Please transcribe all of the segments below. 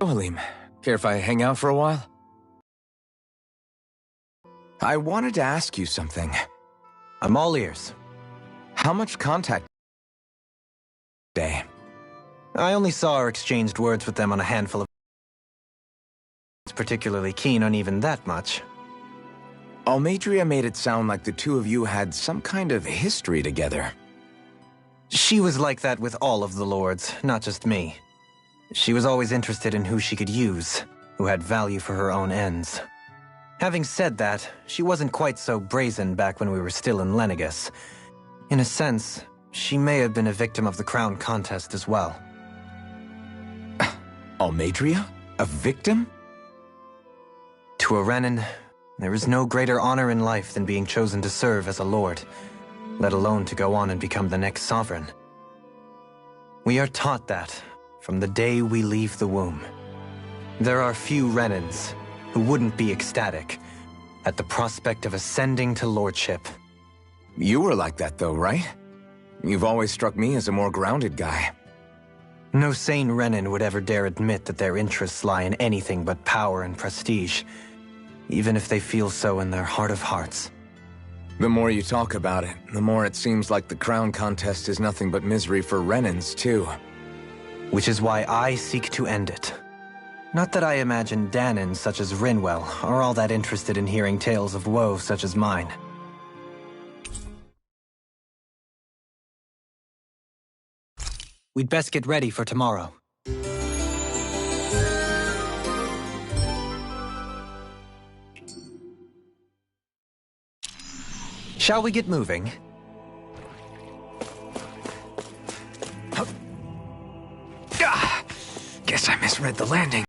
Oh, Halim, care if I hang out for a while? I wanted to ask you something. I'm all ears. How much contact day? I only saw or exchanged words with them on a handful of... particularly keen on even that much. Almadria made it sound like the two of you had some kind of history together. She was like that with all of the lords, not just me. She was always interested in who she could use, who had value for her own ends. Having said that, she wasn't quite so brazen back when we were still in Lenegus. In a sense, she may have been a victim of the crown contest as well. Almadria? A victim? To a Renin, there is no greater honor in life than being chosen to serve as a lord, let alone to go on and become the next sovereign. We are taught that from the day we leave the womb. There are few Renins who wouldn't be ecstatic at the prospect of ascending to lordship. You were like that though, right? You've always struck me as a more grounded guy. No sane Renin would ever dare admit that their interests lie in anything but power and prestige, even if they feel so in their heart of hearts. The more you talk about it, the more it seems like the crown contest is nothing but misery for Renins, too. Which is why I seek to end it. Not that I imagine Danins such as Rinwell are all that interested in hearing tales of woe such as mine. We'd best get ready for tomorrow. Shall we get moving? Guess I misread the landing.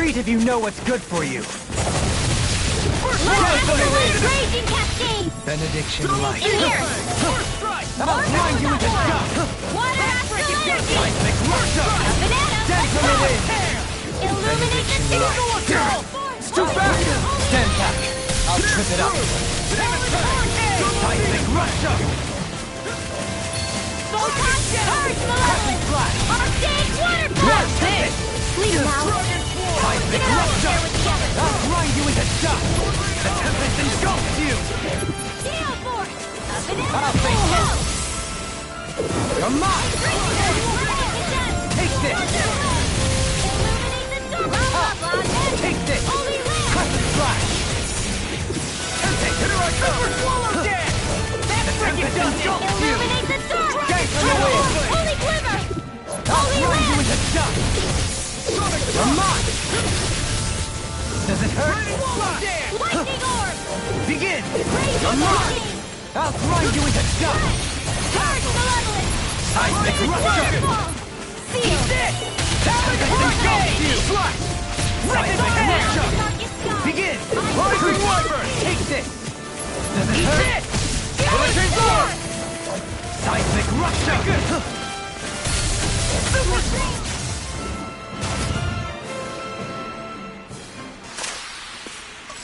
Retreat if you know what's good for you. Raging cascade! Benediction light. Here! I'll grind you into dust! Water absolute! Seismic rusher! Banana! Dead from within! Illuminate the single! It's too fast! Stand back! I'll trip it up! Seismic rusher! Photon charge malevolent! Flash! Arcade water blast! Lead him out! Seismic rusher! I'll grind you into dust! The tempest engulfs you! Gale force! I'll face it! You're mine! Take this! Illuminate the dark! Take this! Holy land! Crescent flash! Tempest! Here I come! Super swallow dead! The tempest engulfs you! Illuminate the dark! Gate from the wind! Holy quiver! I'll grind you into dust! You're mine! Does it hurt? Lightning orb! Begin! Raging You're mine! cascade! I'll grind you into dust! Charge malevolent! Seismic rupture! Seal! Tempest engulfs you! Seismic rupture! Begin! Rising Wyvern! Take this! Does it hurt? Electric Orb! Seismic rupture!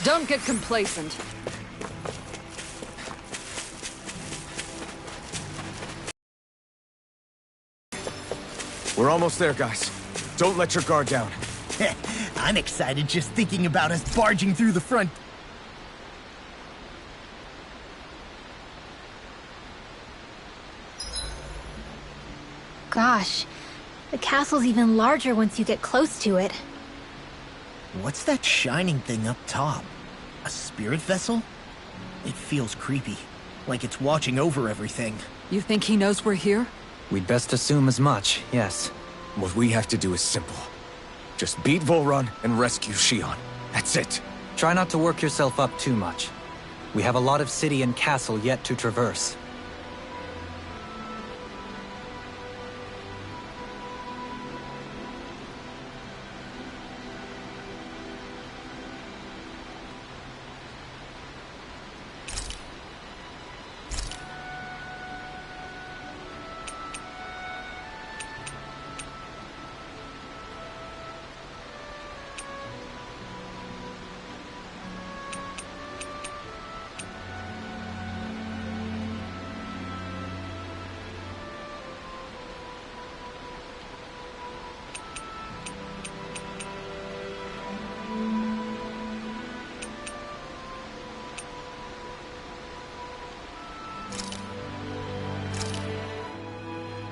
Don't get complacent. We're almost there, guys. Don't let your guard down. I'm excited just thinking about us barging through the front. Gosh, the castle's even larger once you get close to it. What's that shining thing up top? A spirit vessel? It feels creepy, like it's watching over everything. You think he knows we're here? We'd best assume as much, yes. What we have to do is simple. Just beat Volrun and rescue Shion. That's it. Try not to work yourself up too much. We have a lot of city and castle yet to traverse.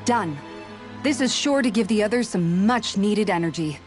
Done. This is sure to give the others some much-needed energy.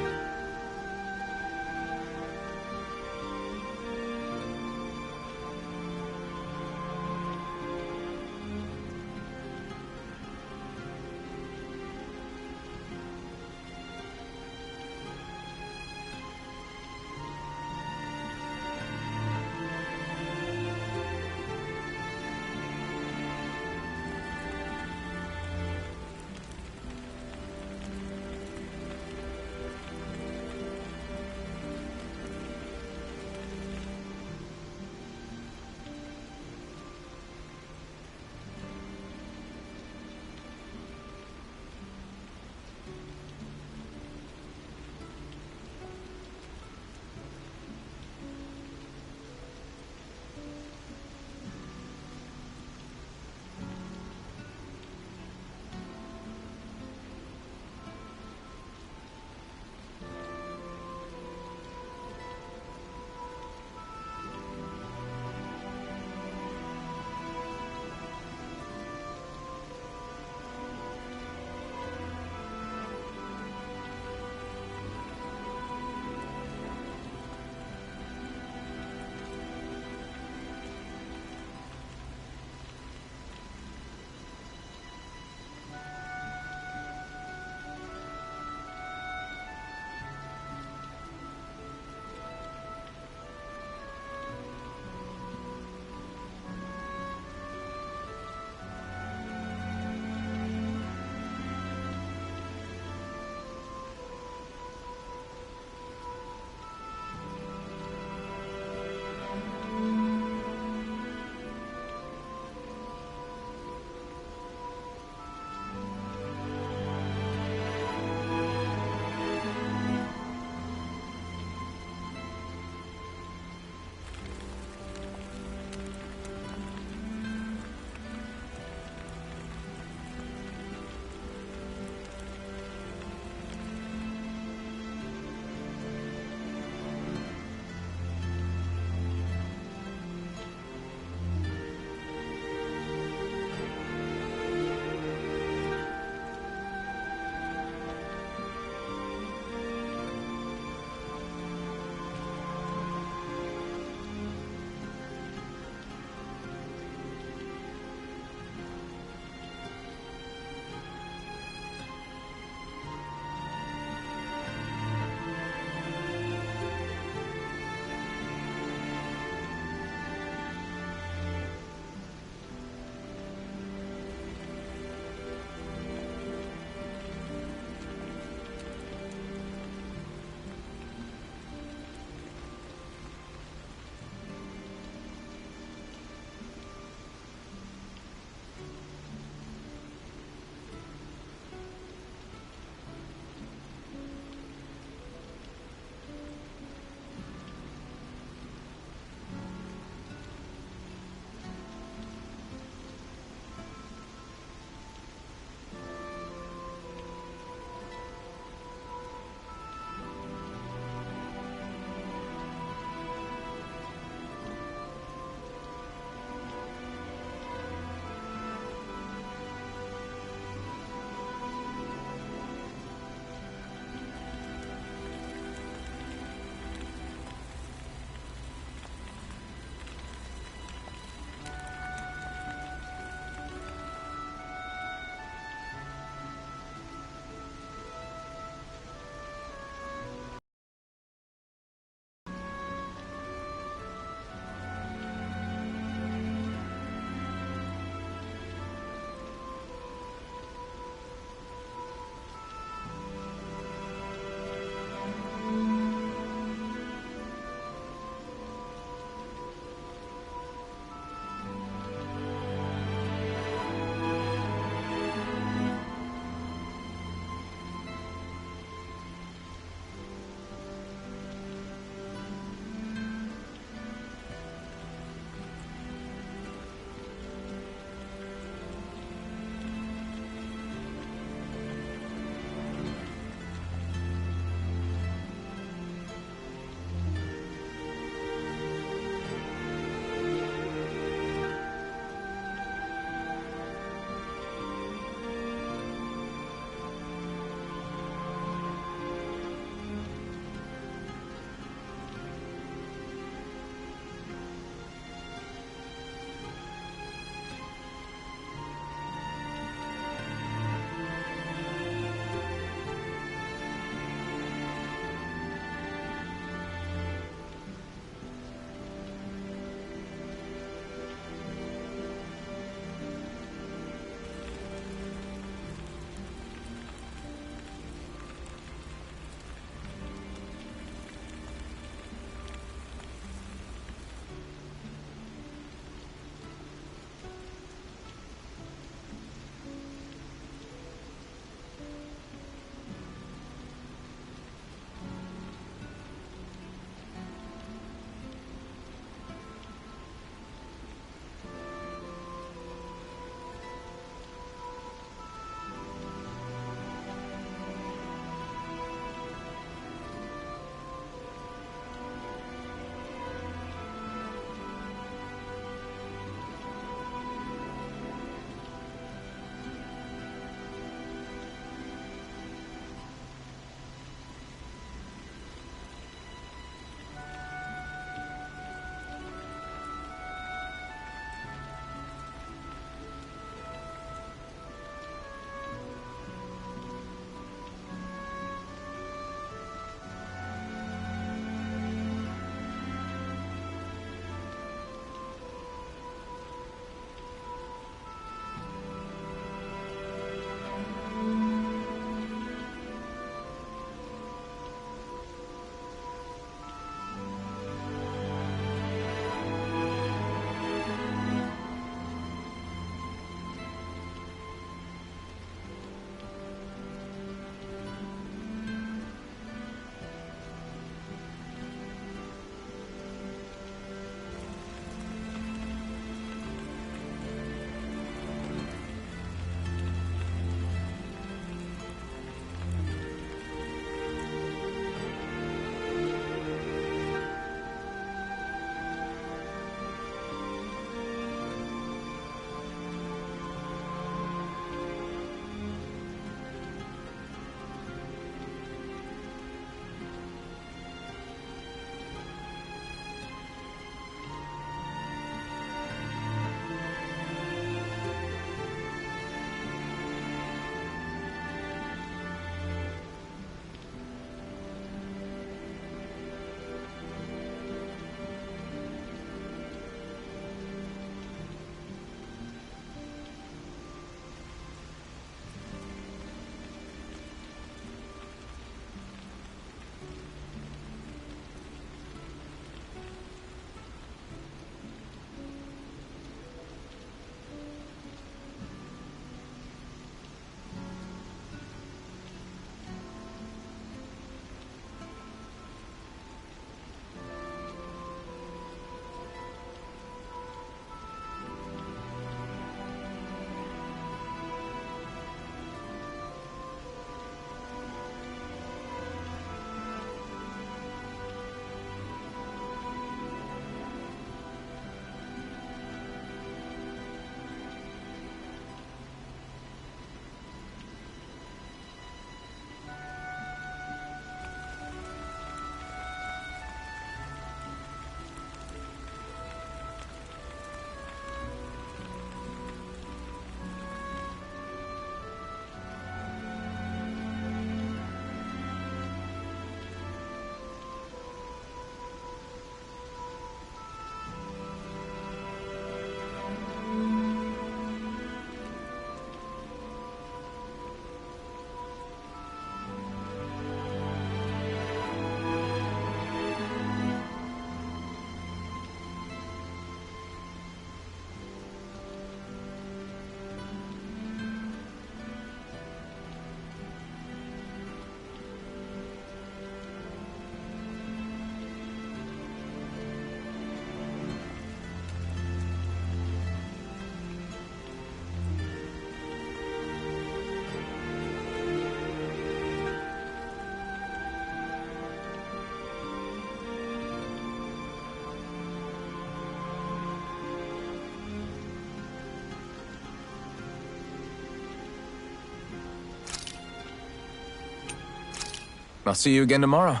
I'll see you again tomorrow.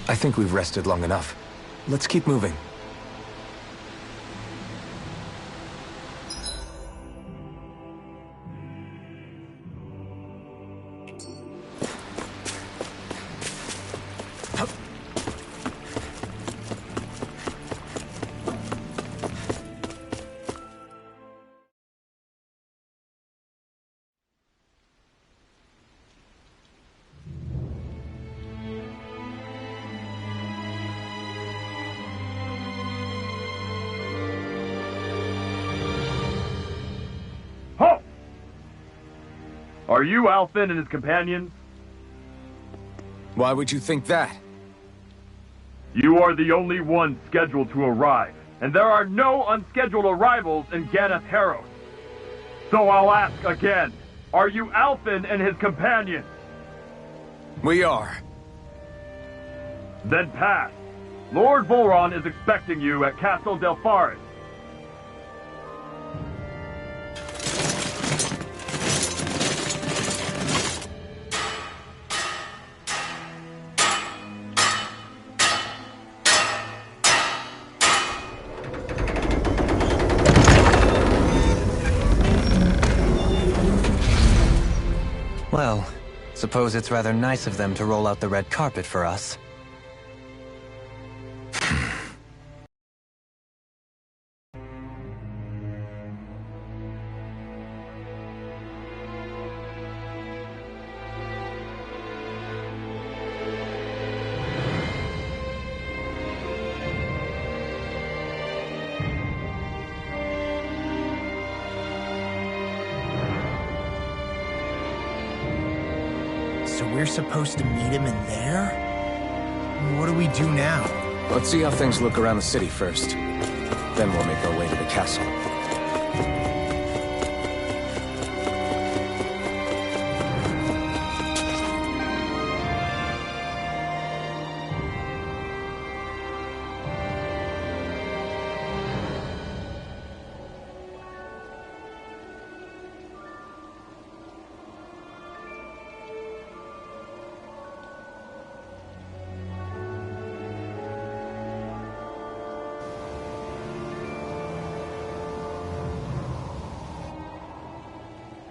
I think we've rested long enough. Let's keep moving. Are you Alfin and his companions? Why would you think that? You are the only one scheduled to arrive, and there are no unscheduled arrivals in Ganath Haros. So I'll ask again, are you Alfin and his companions? We are. Then pass. Lord Volron is expecting you at Castle Delpharis. Well, suppose it's rather nice of them to roll out the red carpet for us. So we're supposed to meet him in there? What do we do now? Let's see how things look around the city first. Then we'll make our way to the castle.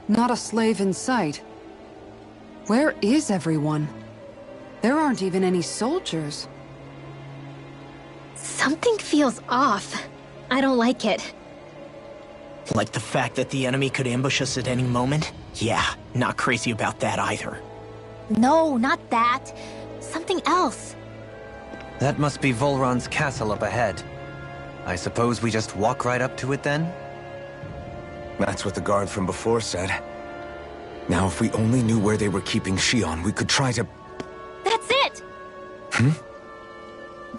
Not a slave in sight. Where is everyone? There aren't even any soldiers. Something feels off. I don't like it. Like the fact that the enemy could ambush us at any moment? Yeah, not crazy about that either. No, not that. Something else. That must be Volron's castle up ahead. I suppose we just walk right up to it then? That's what the guard from before said. Now, if we only knew where they were keeping Shion, we could try to... That's it!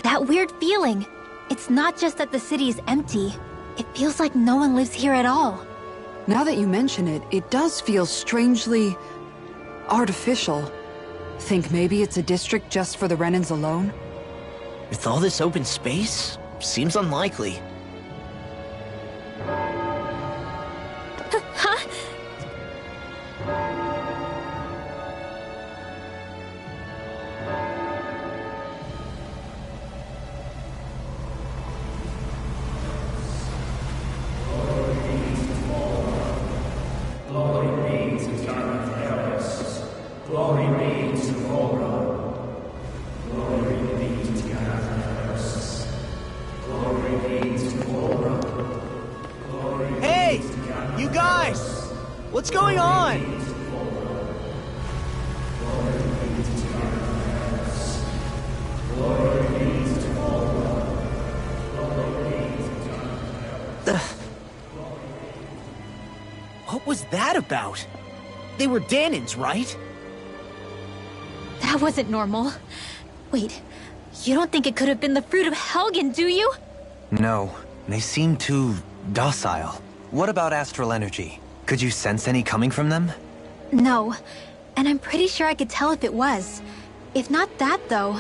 That weird feeling. It's not just that the city is empty. It feels like no one lives here at all. Now that you mention it, it does feel strangely... artificial. Think maybe it's a district just for the Renans alone? With all this open space? Seems unlikely. Huh? Hey! You guys! What's going on? What was that about? They were Danins, right? That wasn't normal. Wait, you don't think it could have been the fruit of Helgen, do you? No, they seem too docile. What about astral energy? Could you sense any coming from them? No, and I'm pretty sure I could tell if it was. If not that, though,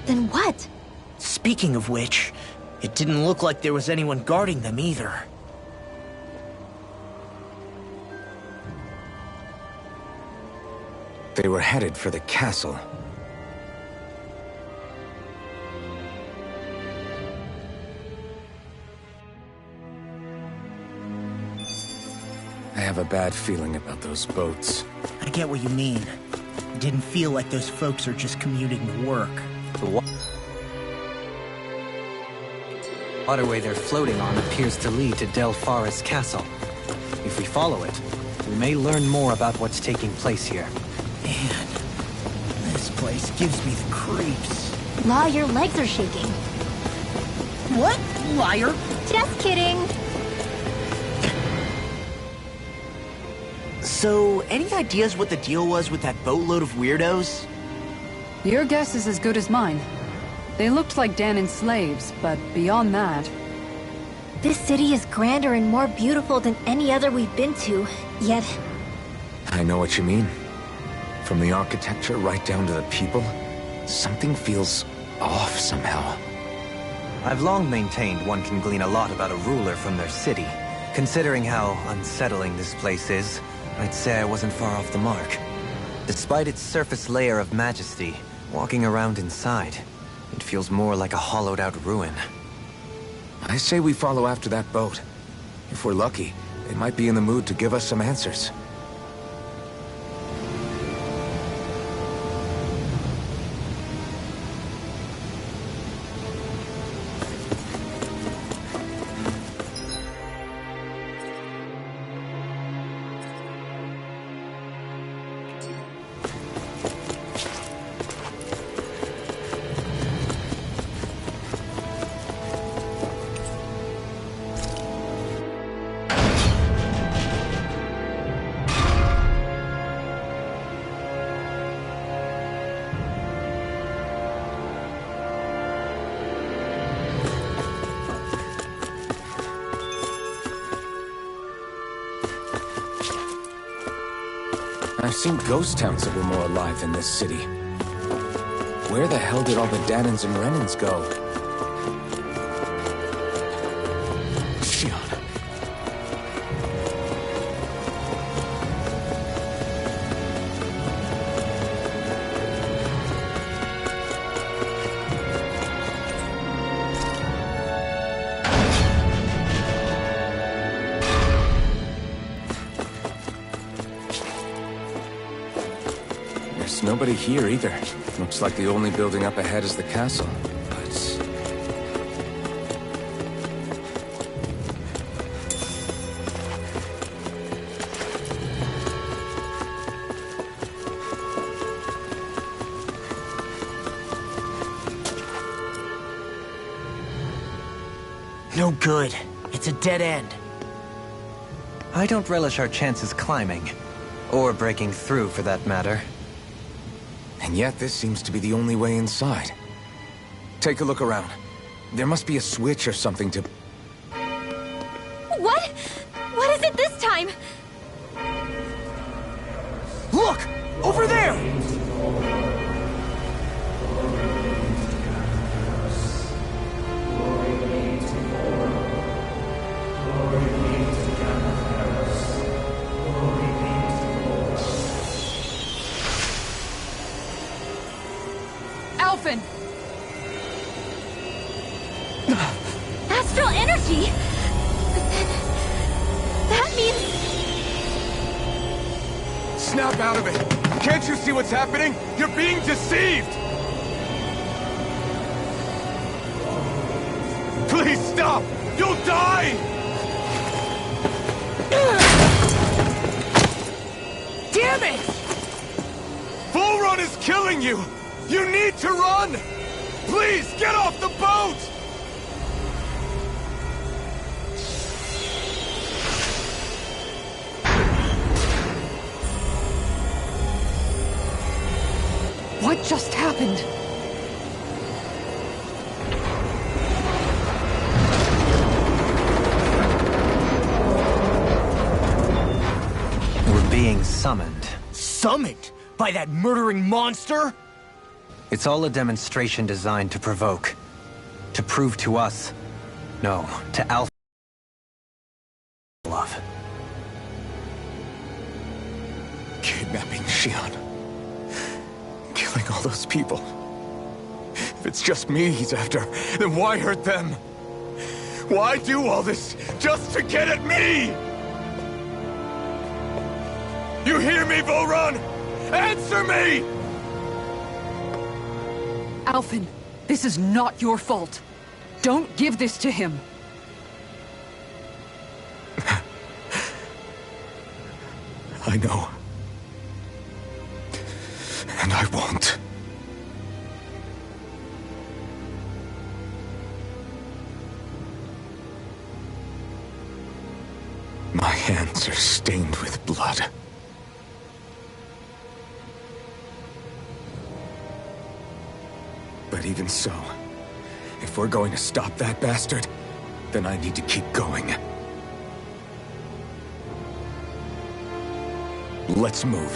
then what? Speaking of which, it didn't look like there was anyone guarding them either. They were headed for the castle. I have a bad feeling about those boats. I get what you mean. It didn't feel like those folks are just commuting to work. The waterway they're floating on appears to lead to Del Farra's castle. If we follow it, we may learn more about what's taking place here. Man, this place gives me the creeps. La, your legs are shaking. What? Liar? Just kidding. So, any ideas what the deal was with that boatload of weirdos? Your guess is as good as mine. They looked like Danin's slaves, but beyond that... This city is grander and more beautiful than any other we've been to, yet... I know what you mean. From the architecture right down to the people, something feels off somehow. I've long maintained one can glean a lot about a ruler from their city. Considering how unsettling this place is, I'd say I wasn't far off the mark. Despite its surface layer of majesty, walking around inside, it feels more like a hollowed-out ruin. I say we follow after that boat. If we're lucky, they might be in the mood to give us some answers. I've seen ghost towns that were more alive than this city. Where the hell did all the Danins and Renins go? Shion. There's nobody here either. Looks like the only building up ahead is the castle, but... No good. It's a dead end. I don't relish our chances climbing. Or breaking through, for that matter. And yet this seems to be the only way inside. Take a look around. There must be a switch or something to... What? What is it this time? Look! Over there! Alphen! Astral energy! That means... Snap out of it! Can't you see what's happening? You're being deceived! Please stop! You'll die! Damn it! Full run is killing you! You need to run! Please, get off the boat! What just happened? We're being summoned. Summoned? By that murdering monster? It's all a demonstration designed to provoke. To prove to us... No, to Alpha... Love. Kidnapping Shion. all those people. If it's just me he's after, then why hurt them? Why do all this just to get at me? You hear me, Volron? Answer me! Alphen, this is not your fault. Don't give this to him. I know. And I won't. My hands are stained with blood. But even so, if we're going to stop that bastard, then I need to keep going. Let's move.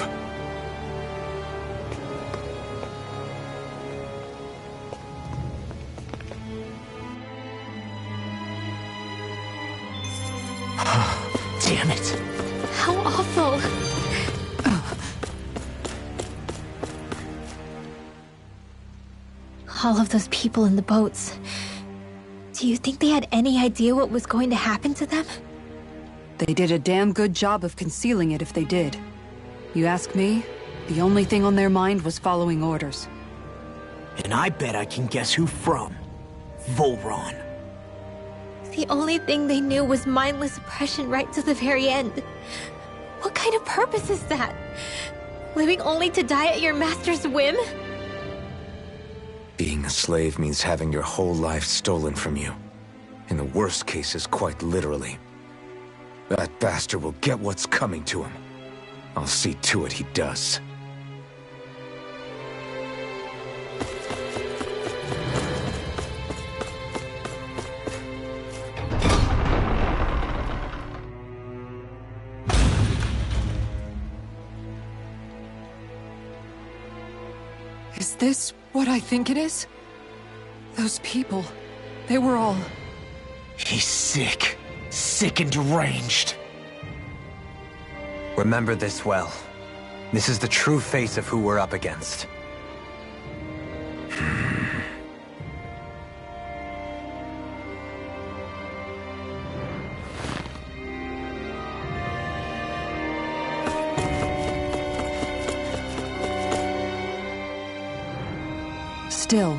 Damn it. How awful. All of those people in the boats. Do you think they had any idea what was going to happen to them? They did a damn good job of concealing it if they did. You ask me, the only thing on their mind was following orders. And I bet I can guess who from. Volron. The only thing they knew was mindless oppression right to the very end. What kind of purpose is that? Living only to die at your master's whim? Being a slave means having your whole life stolen from you. In the worst cases, quite literally. That bastard will get what's coming to him. I'll see to it he does. Is this what I think it is? Those people, they were all... He's sick. Sick and deranged. Remember this well. This is the true face of who we're up against. Still,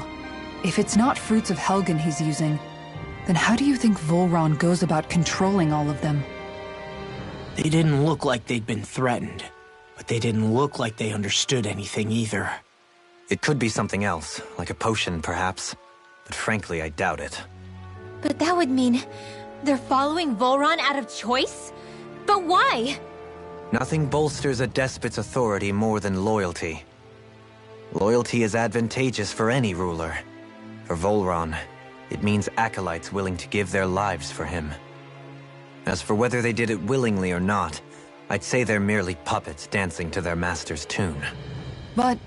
if it's not fruits of Helgen he's using, then how do you think Volron goes about controlling all of them? They didn't look like they'd been threatened, but they didn't look like they understood anything either. It could be something else, like a potion perhaps, but frankly I doubt it. But that would mean they're following Volron out of choice? But why? Nothing bolsters a despot's authority more than loyalty. Loyalty is advantageous for any ruler. For Volron, it means acolytes willing to give their lives for him. As for whether they did it willingly or not, I'd say they're merely puppets dancing to their master's tune. But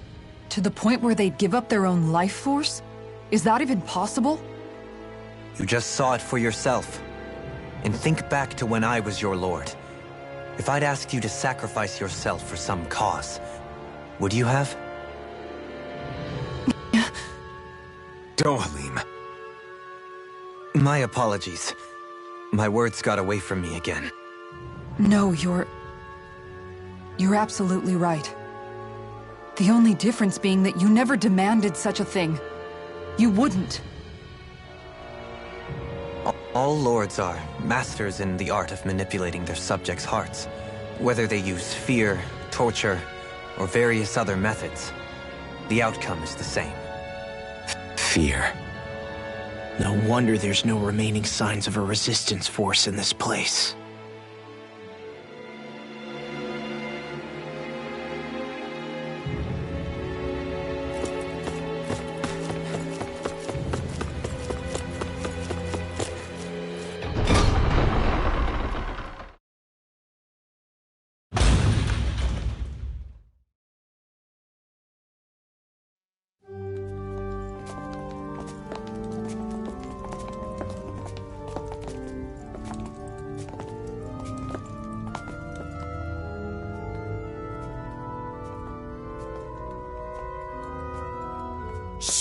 to the point where they'd give up their own life force? Is that even possible? You just saw it for yourself. And think back to when I was your lord. If I'd asked you to sacrifice yourself for some cause, would you have? Dohalim. My apologies. My words got away from me again. No, you're absolutely right. The only difference being that you never demanded such a thing. You wouldn't. All lords are masters in the art of manipulating their subjects' hearts. Whether they use fear, torture, or various other methods, the outcome is the same. Fear. No wonder there's no remaining signs of a resistance force in this place.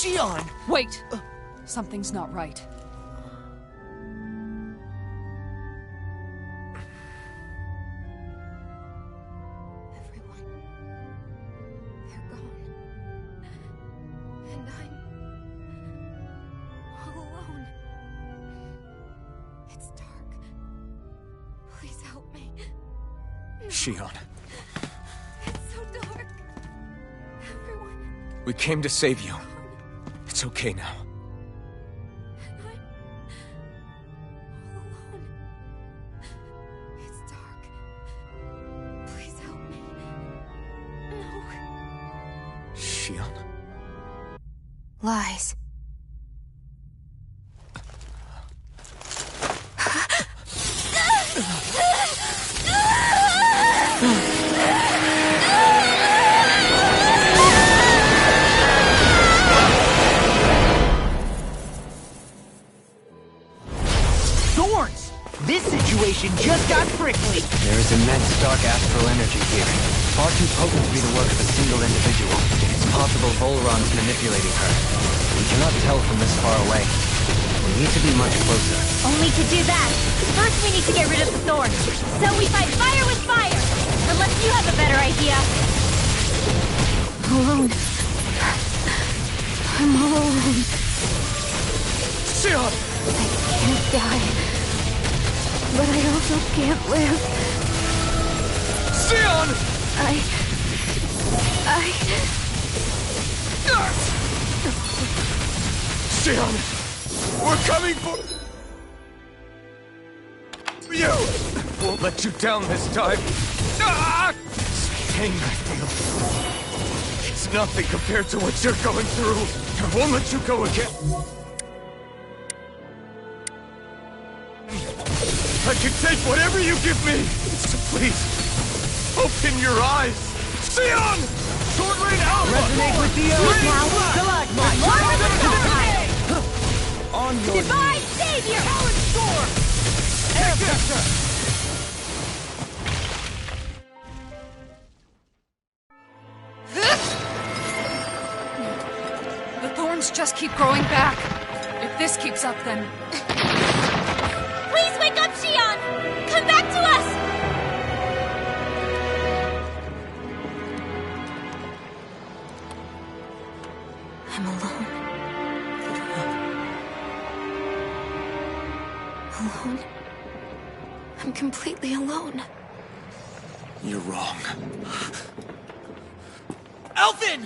Xion! Wait! Something's not right. Everyone. They're gone. And I'm all alone. It's dark. Please help me. Xion, It's so dark. Everyone. we came to save you. It's okay now. And I'm all alone. It's dark. Please help me. No. Xion. Lies. Thorns! This situation just got prickly. There is immense dark astral energy here, far too potent to be the work of a single individual. It's possible Volron's manipulating her. We cannot tell from this far away. We need to be much closer. Only to do that, first we need to get rid of the thorns. So we fight fire with fire! Unless you have a better idea. Alone. I'm all alone. Xion! I can't die. But I also can't live. Xion! Xion! We're coming for you! Won't let you down this time. Ah! This pain I feel. It's nothing compared to what you're going through. I won't let you go again. I can take whatever you give me. So please, open your eyes. Xion! Sword Rain Alpha! Resonate with the earth now. Stalagmite! More of the sky! On your Divine Savior! storm! Air pressure! The thorns just keep growing back. If this keeps up, then... Please wake up, Xion! Come back to us! I'm alone. Alone? I'm completely alone. You're wrong. Elfin!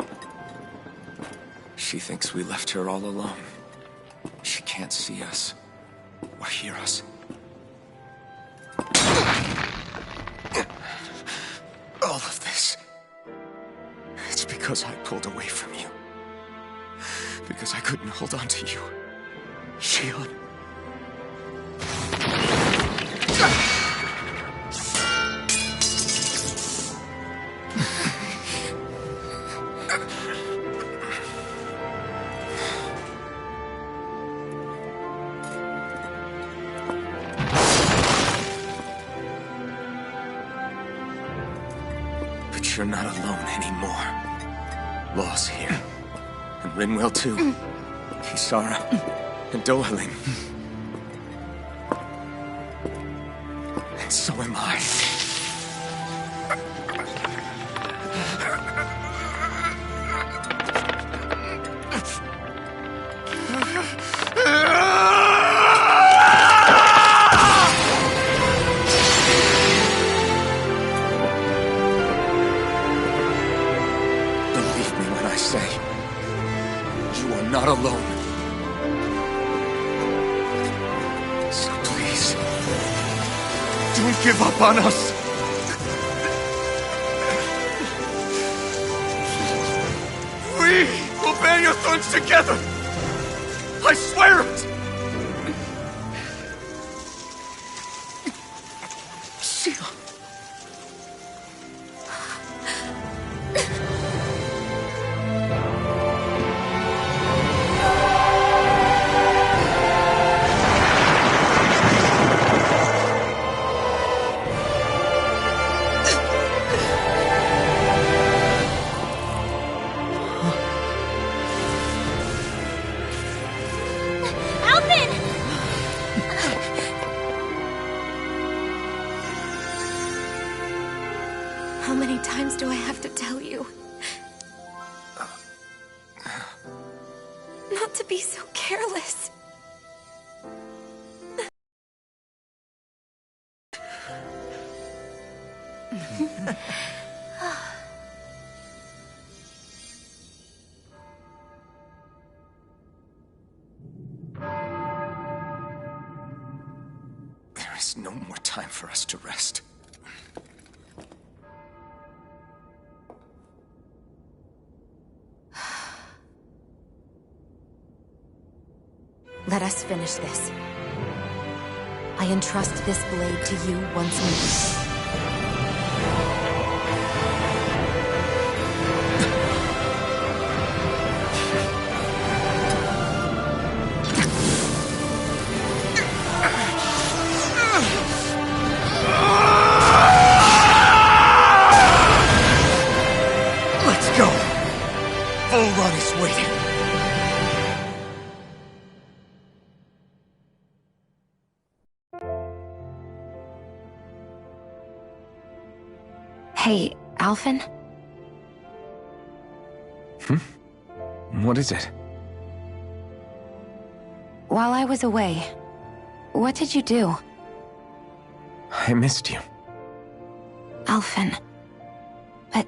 She thinks we left her all alone. She can't see us or hear us. All of this. It's because I pulled away from you. Because I couldn't hold on to you. Xion. But you're not alone anymore. Law's here. And Rinwell too. Kisara. And Dohalim. And so am I. Believe me when I say, you are not alone. So please, don't give up on us. We will bear your thorns together. I swear it. Xion. How many times do I have to tell you? Not to be so careless. There is no more time for us to rest. Let us finish this. I entrust this blade to you once more. Let's go! Volron is waiting. Hey, Alphen? What is it? While I was away, what did you do? I missed you. Alphen. But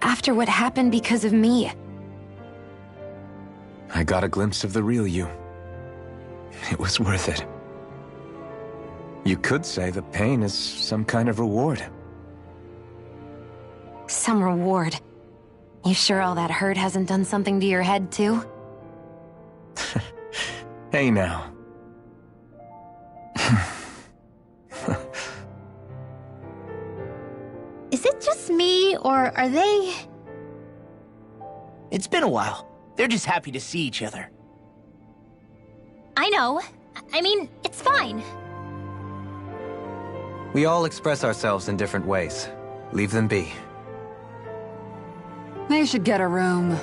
after what happened because of me, I got a glimpse of the real you. It was worth it. You could say the pain is some kind of reward. some reward. You sure all that hurt hasn't done something to your head, too? Hey now. Is it just me, or are they... It's been a while. They're just happy to see each other. I know. I mean, it's fine. We all express ourselves in different ways. Leave them be. They should get a room.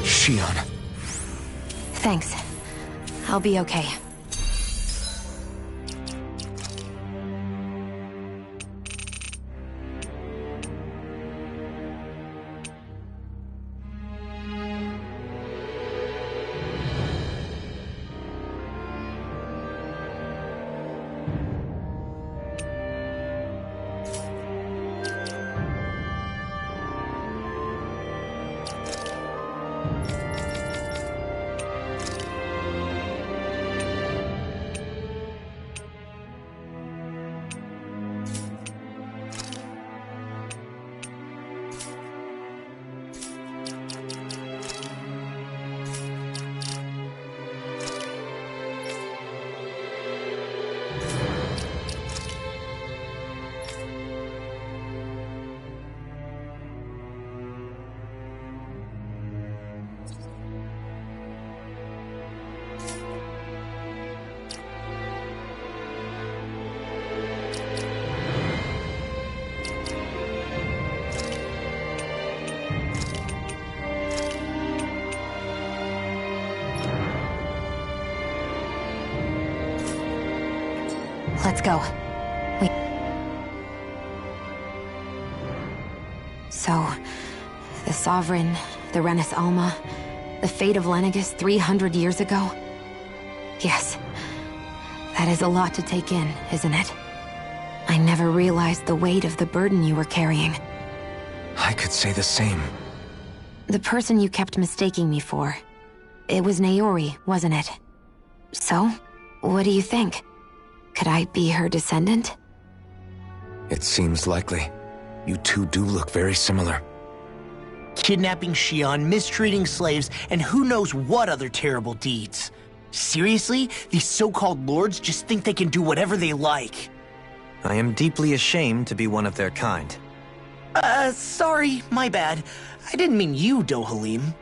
Shion. Thanks. I'll be okay. Let's go. Wait. So, the Sovereign, the Renis Alma, the fate of Lenegis 300 years ago? Yes. That is a lot to take in, isn't it? I never realized the weight of the burden you were carrying. I could say the same. The person you kept mistaking me for. It was Naori, wasn't it? So, what do you think? Could I be her descendant? It seems likely. You two do look very similar. Kidnapping Shion, mistreating slaves, and who knows what other terrible deeds. Seriously? These so-called lords just think they can do whatever they like. I am deeply ashamed to be one of their kind. Sorry, my bad. I didn't mean you, Dohalim.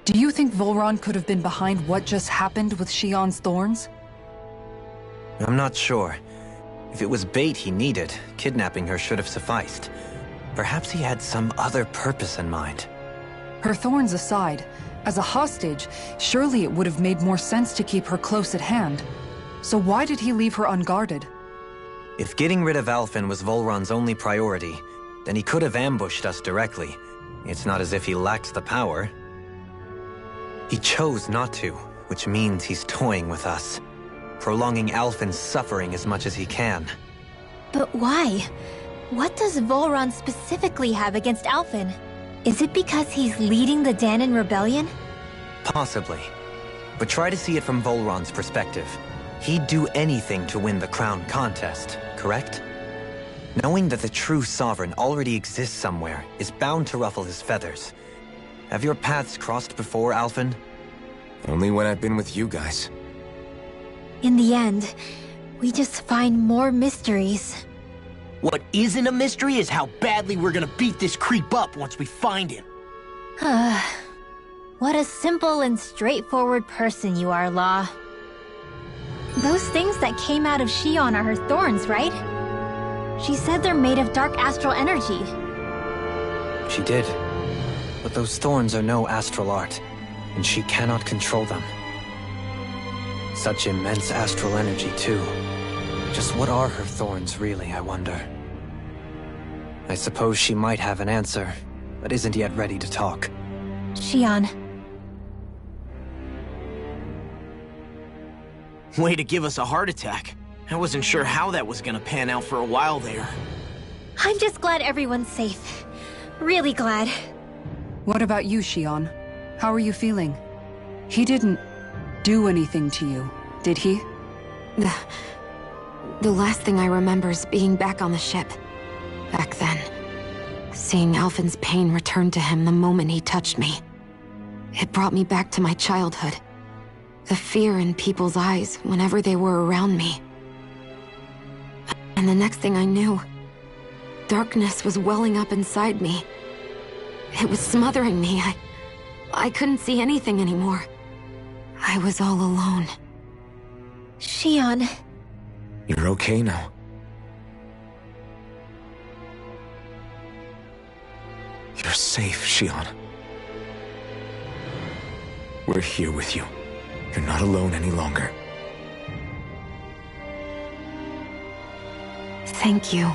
Do you think Volron could have been behind what just happened with Shion's thorns? I'm not sure. If it was bait he needed, kidnapping her should have sufficed. Perhaps he had some other purpose in mind. Her thorns aside, as a hostage, surely it would have made more sense to keep her close at hand. So why did he leave her unguarded? If getting rid of Alphen was Volron's only priority, then he could have ambushed us directly. It's not as if he lacked the power. He chose not to, which means he's toying with us, prolonging Alphen's suffering as much as he can. But why? What does Volron specifically have against Alphen? Is it because he's leading the Danon rebellion? Possibly. But try to see it from Volron's perspective. He'd do anything to win the crown contest, correct? Knowing that the true sovereign already exists somewhere is bound to ruffle his feathers. Have your paths crossed before, Alphen? Only when I've been with you guys. In the end, we just find more mysteries. What isn't a mystery is how badly we're gonna beat this creep up once we find him. What a simple and straightforward person you are, Law. Those things that came out of Shion are her thorns, right? She said they're made of dark astral energy. She did. But those thorns are no astral art, and she cannot control them. Such immense astral energy, too. Just what are her thorns, really, I wonder? I suppose she might have an answer, but isn't yet ready to talk. Shion. Way to give us a heart attack. I wasn't sure how that was gonna pan out for a while there. I'm just glad everyone's safe. Really glad. What about you, Shion? How are you feeling? He didn't do anything to you, did he? The last thing I remember is being back on the ship. Back then. Seeing Alphen's pain return to him the moment he touched me. It brought me back to my childhood. The fear in people's eyes whenever they were around me. And the next thing I knew, darkness was welling up inside me. It was smothering me. I couldn't see anything anymore. I was all alone. Shion. You're okay now. You're safe, Shion. We're here with you. You're not alone any longer. Thank you.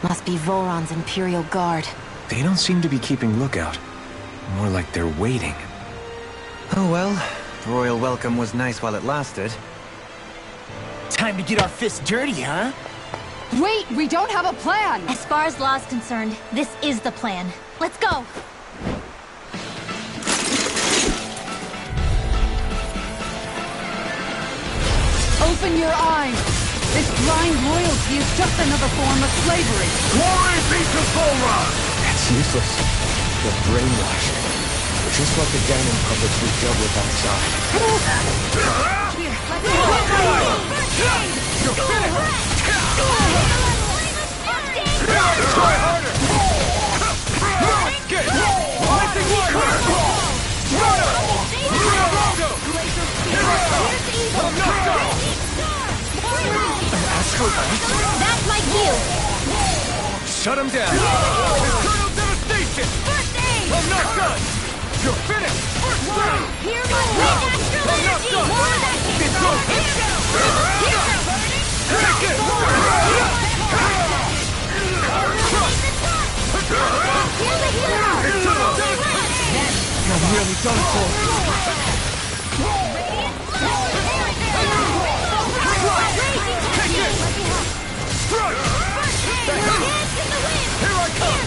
Must be Volron's Imperial Guard. They don't seem to be keeping lookout. More like they're waiting. Oh well, the royal welcome was nice while it lasted. Time to get our fists dirty, huh? Wait, we don't have a plan! As far as Law's concerned, this is the plan. Let's go! Open your eyes! This blind loyalty is just another form of slavery. Glory be to Volron! That's useless. They're brainwashed. Just like the Danon puppets we dealt with outside. Here, let's go! You're finished! Try harder! Get it! Lifting water! Here I come! I'm not done! That's my cue! Shut him down! Internal devastation! First aid! I'm not done! You're finished! First round! Hear my wind astral I'm not energy! done! More of that shit! It's over! Take it! Here's the healer! really done for. Here I come!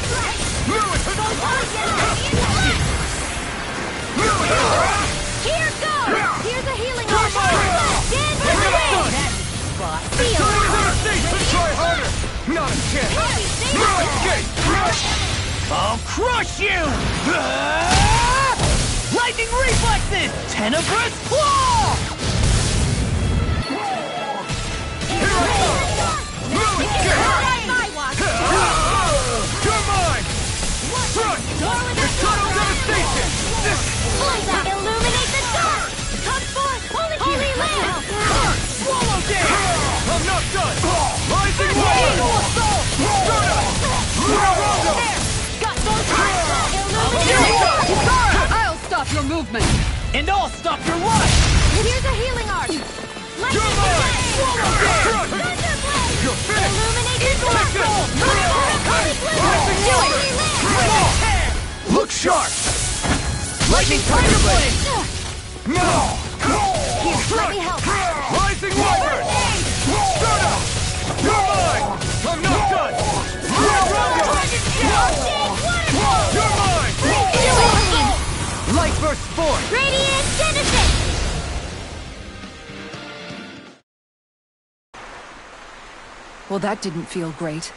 Here goes! Here's a healing potion! Stand for the win! Feel Let's try harder! Not a chance! No escape! I'll crush you! Lightning reflexes! Tenebrous claw! Here I come! No escape! You're mine! Front! Eternal devastation! Illuminate the dark! Come forth, holy land! Swallow dance! I'm not done! Rising wave! I'll stop your movement! And I'll stop your life! Here's a healing art! You're mine! You're finished! Illuminate the dark! Look sharp! Lightning Tiger Blade! No! Let me help! Rising Wyvern! Shut up! You're mine! I'm not done! You're mine! Light burst forth! Radiant Genesis! Well, that didn't feel great.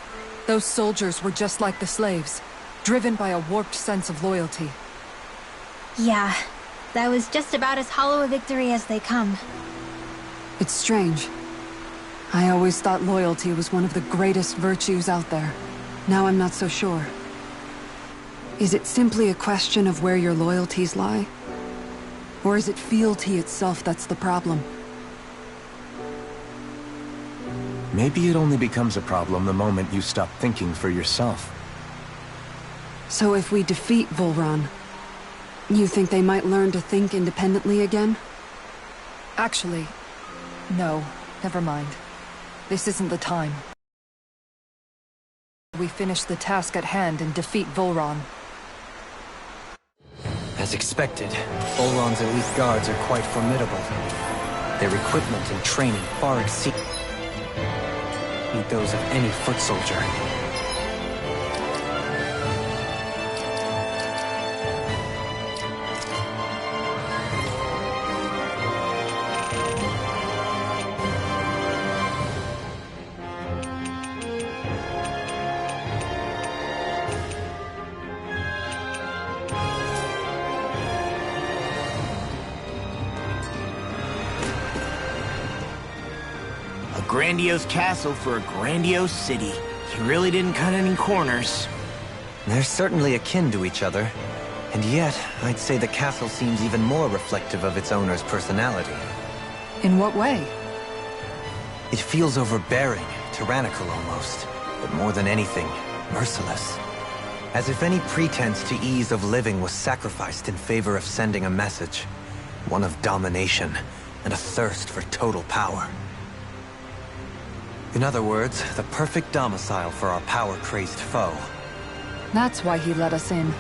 Those soldiers were just like the slaves, driven by a warped sense of loyalty. Yeah, that was just about as hollow a victory as they come. It's strange. I always thought loyalty was one of the greatest virtues out there. Now I'm not so sure. Is it simply a question of where your loyalties lie? Or is it fealty itself that's the problem? Maybe it only becomes a problem the moment you stop thinking for yourself. So if we defeat Volran, you think they might learn to think independently again? Actually, no. Never mind. This isn't the time. We finish the task at hand and defeat Volran. As expected, Volron's elite guards are quite formidable. Their equipment and training far exceed those of any foot soldier. Grandiose castle for a grandiose city. He really didn't cut any corners. They're certainly akin to each other. And yet, I'd say the castle seems even more reflective of its owner's personality. In what way? It feels overbearing, tyrannical almost. But more than anything, merciless. As if any pretense to ease of living was sacrificed in favor of sending a message. One of domination, and a thirst for total power. In other words, the perfect domicile for our power-crazed foe. That's why he let us in.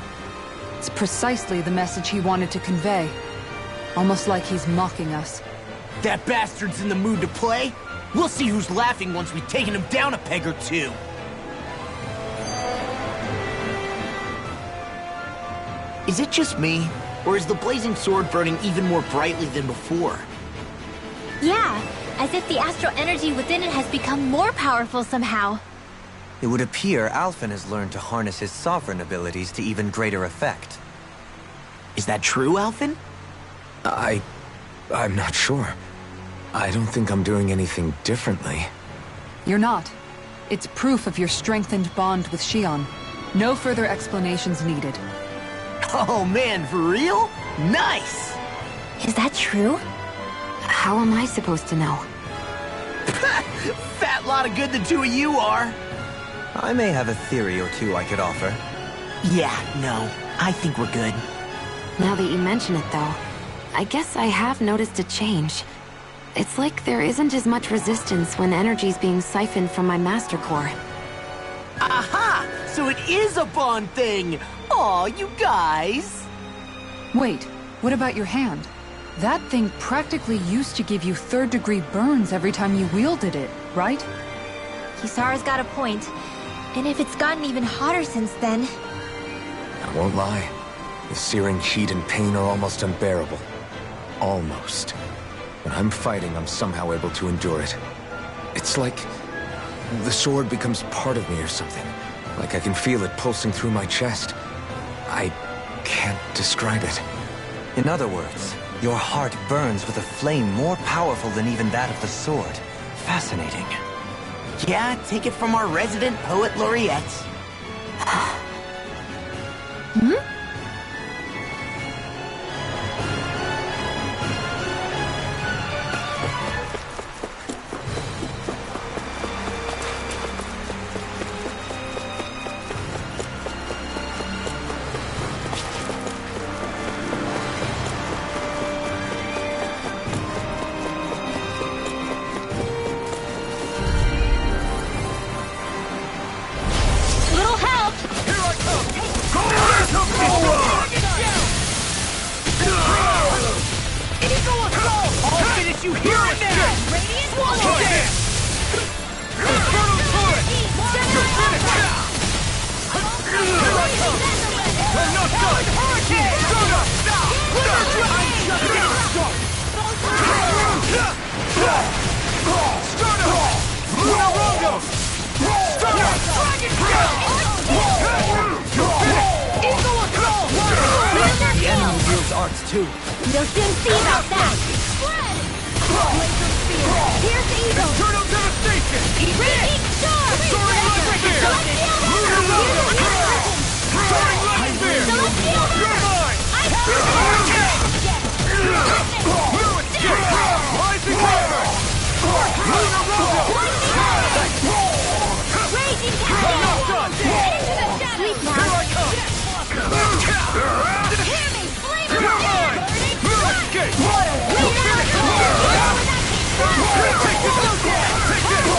It's precisely the message he wanted to convey. Almost like he's mocking us. That bastard's in the mood to play? We'll see who's laughing once we've taken him down a peg or two. Is it just me? Or is the blazing sword burning even more brightly than before? Yeah, as if the astral energy within it has become more powerful somehow. It would appear Alphen has learned to harness his sovereign abilities to even greater effect. Is that true, Alphen? I'm not sure. I don't think I'm doing anything differently. You're not. It's proof of your strengthened bond with Xion. No further explanations needed. Oh man, for real? Nice! Is that true? How am I supposed to know? Fat lot of good the two of you are. I may have a theory or two I could offer. Yeah, no. I think we're good. Now that you mention it, though, I guess I have noticed a change. It's like there isn't as much resistance when energy's being siphoned from my Master Core. Aha! So it is a Bond thing! Aw, you guys! Wait, what about your hand? That thing practically used to give you third-degree burns every time you wielded it, right? Kisara's got a point. And if it's gotten even hotter since then... I won't lie. The searing heat and pain are almost unbearable. Almost. When I'm fighting, I'm somehow able to endure it. It's like... the sword becomes part of me or something. Like I can feel it pulsing through my chest. I can't describe it. In other words, your heart burns with a flame more powerful than even that of the sword. Fascinating. Yeah, take it from our resident poet laureate. Little help! Here I come! Go on! Eagle assault! I'll finish you here and now! Radiant Swallow it! Infernal turret! You're finished! Here I come! I'm not done! Hurricane! Soda! I'm just getting started! Stardust! Lunarongo! Stardust! Dragon Tail! You're finished! Eagle assault! The enemy wields arts too. You'll soon see about that! Spread! Laser spear! Here's the eagle! Eternal devastation! Raging storm! Soaring light spear! Lunarongo! Soaring light spear! You're mine! Blue escape! Rising Wyvern! Lunarongo! Raging I'm not done! Sleep now! Here I come! Hear me! Flame You're mine! Blue escape! You're finished! Take this! Take this!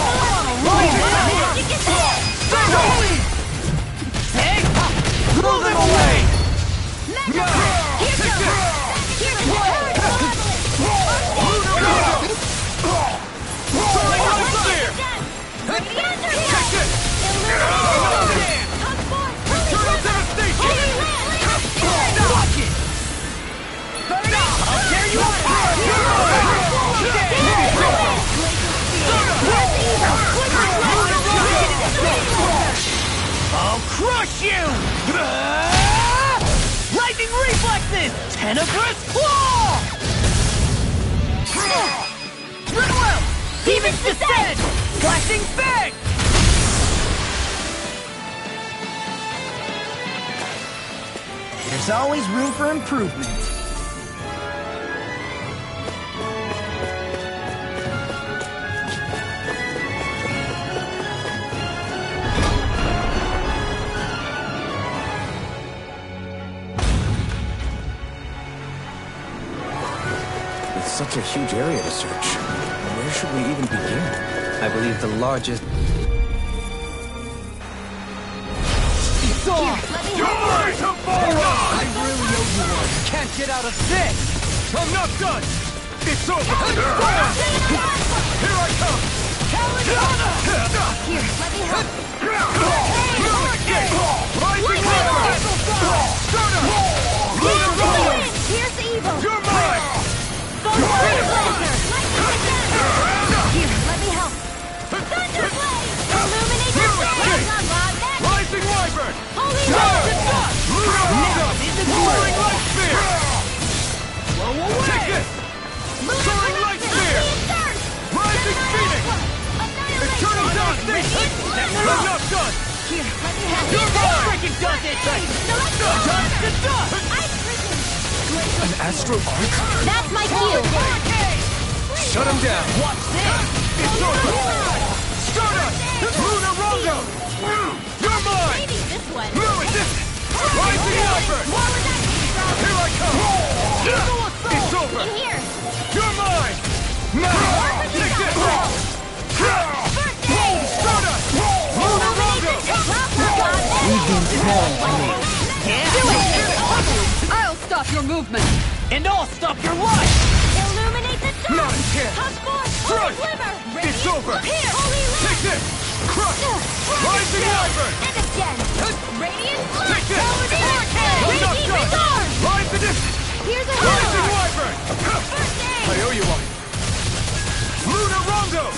Hey! Blow them away! I'll tear you I'll crush you! Lightning reflexes! Tenebrous claw! Rinwell! Demon's descent! Flashing fang! There's always room for improvement. With such a huge area to search, where should we even begin? I believe the largest... You're mine! I really owe you one. Can't get out of this! I'm not done! It's over! Here I come! Here, let me help. Blue escape! Rising Wyvern! Stardust! Lunarongo! Here's the evil! You're mine! Here, let me help. Thunderblade! Illuminate your escape! Rising Wyvern! Holy Lunarongo! Soaring Light Spear! Take this! Soaring Light Spear! Rising Phoenix! Eternal Devastation! I'm not done! Here, let me help. You're mine! Freaking does it! Dust to dust! An astral arc? That's my cue. Shut him down! Watch this! It's over! Stardust! Lunarongo! You're mine! Maybe this one. Blue resistance! Rising Wyvern! Here I come! It's over! In here. You're mine! Now! Take this! Stardust! Lunarongo! Drop her, God. We've been small to me. Yeah! I'll stop your movement! And I'll stop your life! Illuminate the dark! Not a chance! Cosmos! Crush! Glimmer! It's over! Here! Holy Take this! Crush! Rising Wyvern! And again! Radiant Flash! Take this! Hurricane! I'm not Raging done! Storm! Rise the distance! Here's a Rising hero! Wyvern! First aid! I owe you one. Luna Rondo!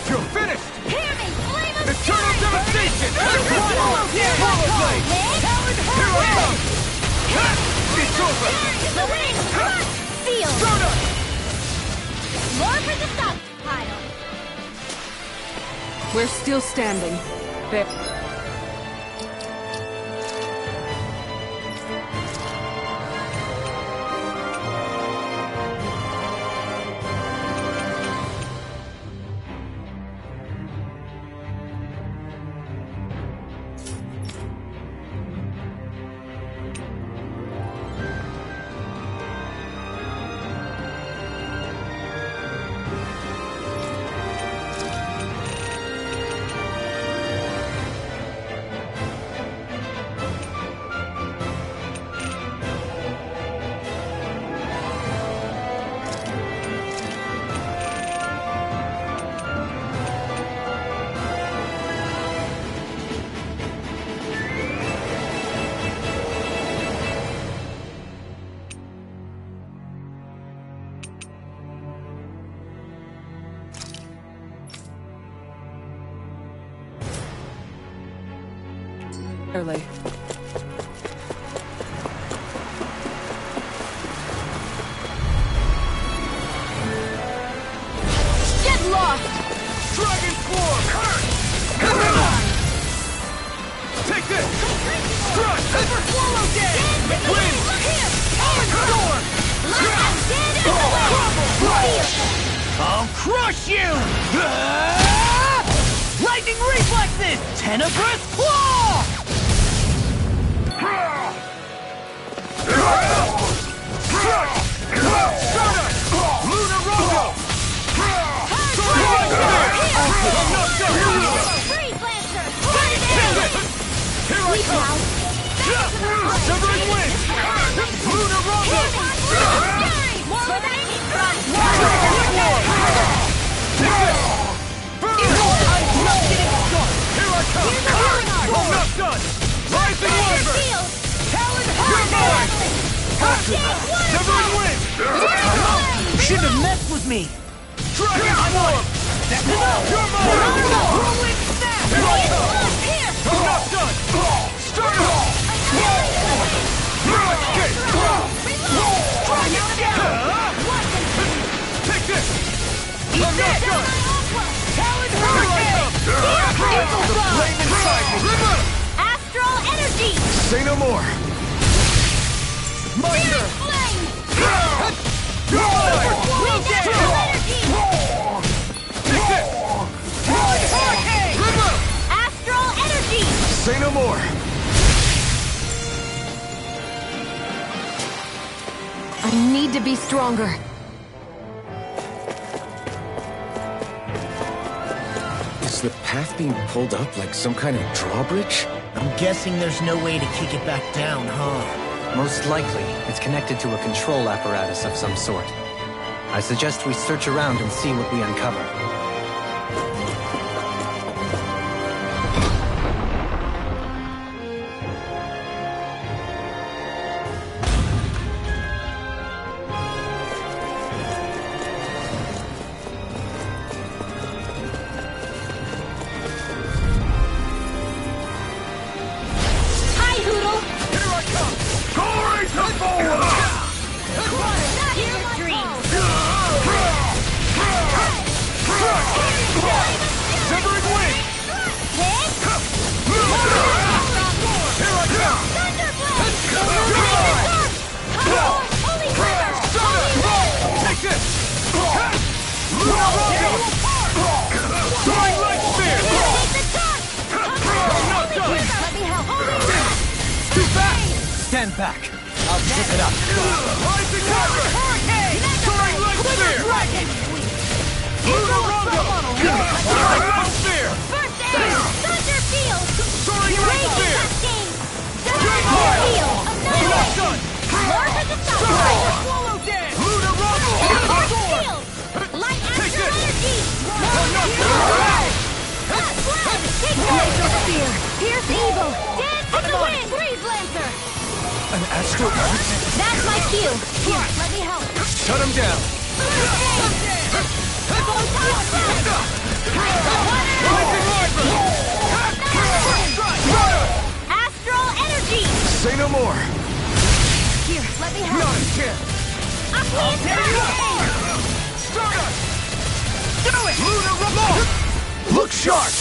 You're finished! Hear me! Flame of Eternal Fury! devastation! Swallow Here I come! It's over! The wings! Seal! Soda! More for the stockpile! We're still standing. There. Early. Get lost! Dragon Swarm! Take this! Crush! Super Swallow Day! Wind! Here! Storm! Dead as the wind! I'll crush you! Lightning reflexes! Tenebrous claw! Luna Rondo! Free Blaster! Here I come! Severing Wind! Luna Rondo! More with that heat front! Here I come! I'm not done! Rising Wyvern! Talon Hurricane! Severing Wind! You shouldn't have messed with me! Dragon Swarm! You're mine! Whirlwind snap! Here I come! I'm not done! Start it off! Escape! Take this! I'm not done! Talon Hurricane! The flame inside me! Astral Energy! Say no more! My turn! Flame! You're mine! Wind Astral Energy! Take this! Astral Energy! Say no more! I need to be stronger. Is the path being pulled up like some kind of drawbridge? I'm guessing there's no way to kick it back down, huh? Most likely, it's connected to a control apparatus of some sort. I suggest we search around and see what we uncover. Hi, Hoodle! Here I come! Glory to forward! Not your dreams! Severing Wind! Hit! Here I come! Thunderblade! Illuminate the dark! Holy River! Take this! Luna Rondo! Soaring Light Spear! Illuminate the dark! I'm not done! Let me help! Holy River! Too fast! Stand back. I'll zip it up. Rising Wyvern! Soaring Light Spear! Luna Rondo! Soaring Light Spear! First aid! Thunder Field! Soaring Light Raging Spear! Cascade! You're Thunder mine! Field! I'm not done! More Evil! Dance in the wind! Freeze Lancer! An astral... That's my cue! Here, let me help! Shut him down! Rising Wyvern! Astral Energy! Say no more! Here, let me help! Not a chance! I'll tear you apart! Stardust! Do it! Lunar Revolt! Look sharp!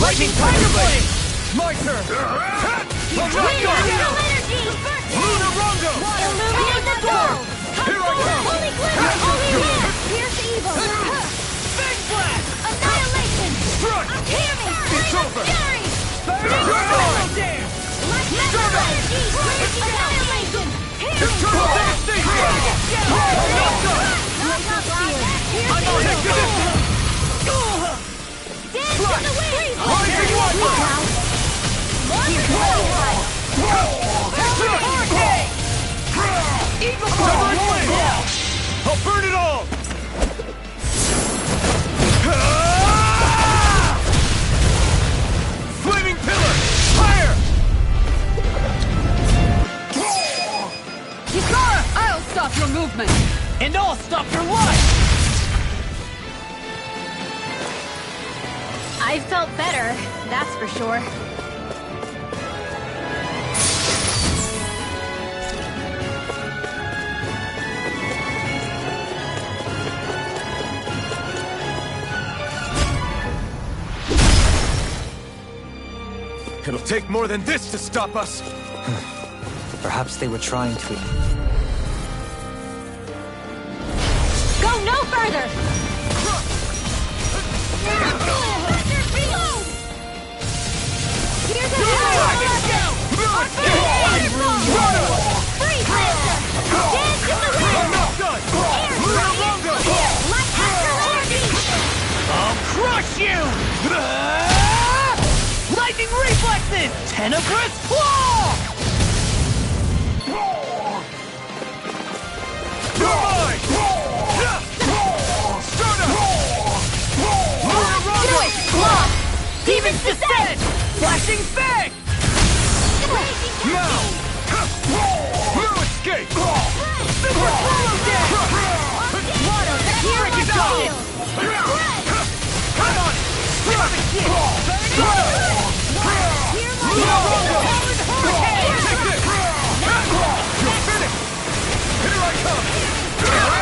Lightning Tiger Blade! My turn! Astral Energy! Lunar Rongo! Illuminate the door! Here I come! Holy Glitter! Holy Wind! Pierce Evil! Big Blast! Annihilation! Strike! Hear me! It's over! Fury! Burning Dance! Energy! Annihilation! Eternal Devastation! I'm not done! I'm on it! Dance in the wind! Rising Wyvern! Eagle Severed Flame! I'll burn it all! Flaming Pillar! Fire! Yukara, I'll stop your movement! And I'll stop your life! I felt better, that's for sure. It'll take more than this to stop us! Perhaps they were trying to... Go no further! Here's a Freeze Lancer! Dance in the wind! I'm not done! Lunar Rongo! Astral Energy! I'll crush you! Lightning Reflexes! Tenebrous Claw! You're mine! Lunar Rongo! Demon's Descent! Flashing Fang! Now! No escape! Super Swallow Dance! Freaking Dog! Come on! Take this! You're finished! Here I come!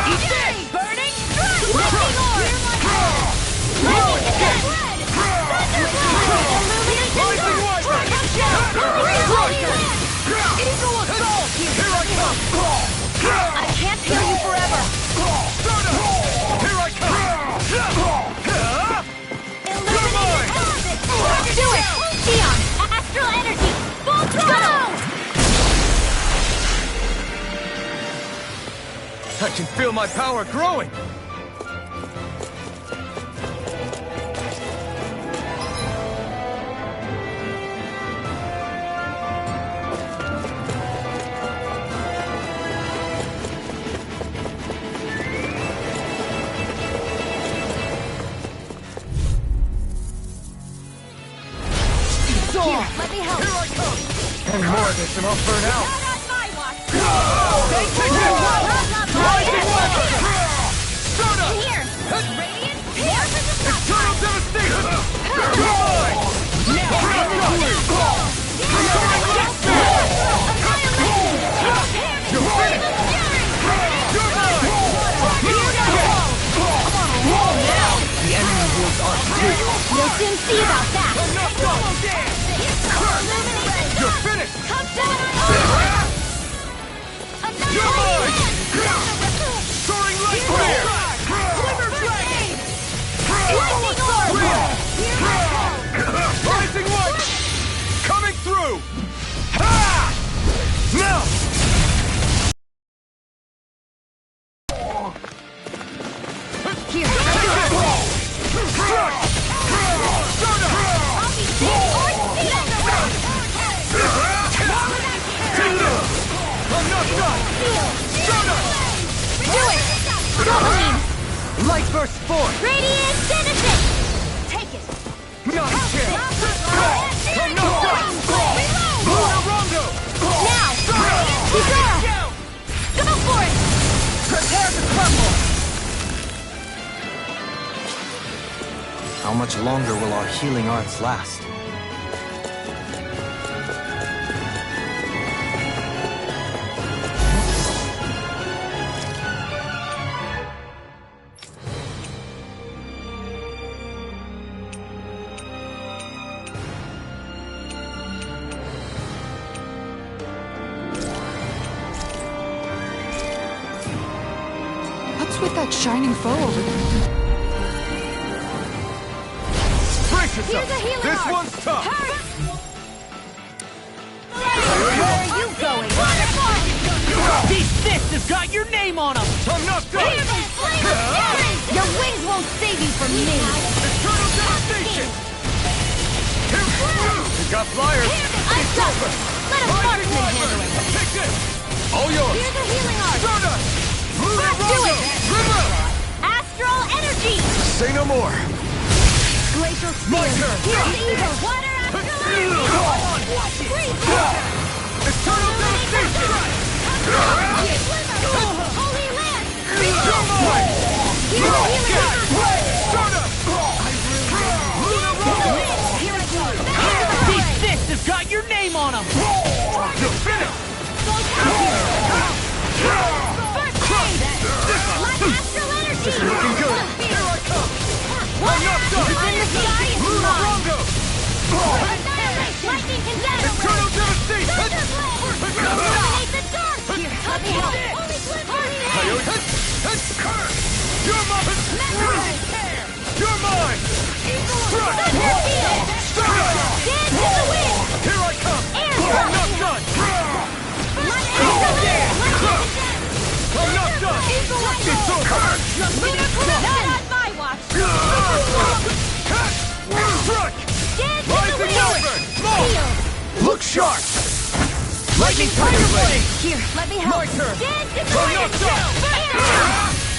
Eat this! Burning Strike! Lightning Orb! Lightning Descent! Rising Wyvern! Eagle Assault! Here I come! I can't heal you forever! Stardust! Here I come! You're mine! Do it! Xion! Astral Energy! Full throttle! I can feel my power growing! Here, let me help! Here I come! Any more of this and I'll burn out! Not on my watch! Take this! Rising Wyvern! Stardust! Here! Radiant! Here for the Eternal Devastation! You're mine! You're finished! You're mine! The enemy wields our strength. You'll soon see about that! I'm not done! You're finished! You're mine! Soaring Light Flare! Quiver Blade! Lightning Orb! Rising Wyvern! Coming through! Ha! Now! Here! Strike! Stardust! I'll be dead or I'm not done! Stardust! Do it! Double beam! Light Burst forth! Radiant Denison! Take it! Not a chance! I'm not How much longer will our healing arts last? What's with that shining foe over there? Brace yourself! Here's a healing This arc. one's tough! Where are you going? These fists have got your name on them! I'm not done! Your wings won't save you from me. Eternal devastation! You got flyers! It's over. Let a marksman handle it. Take this! All yours! Here's a healing arc. Stardust! Lunar Do Rondo! it. River! Astral energy. Say no more! Glacial spear. My turn! Here's the evil. Water astral energy. Freeze. Eternal devastation! Holy land. You're mine! Here's a healing arc. Stardust! Lunar Rondo! These fists have got your name on them! You're finished! First aid. Light astral energy. This is looking good! Here I come! I'm not done! It's in the sky. It's Lunar mine. Rondo! Lightning condensation. Eternal devastation! Eliminate the dark. Here, let me help. Only Coyote! You're mine! You're mine! Strike! Stardust! Dance in the wind. Here I come! Air I'm not done! I'm not done! It's over! Not on my watch. Strike! Dance in the Rising wind. over! Smoke! Look sharp! Lightning Tiger Blade! Here, let me help. My turn! Dance in the I'm wind. not done! Air.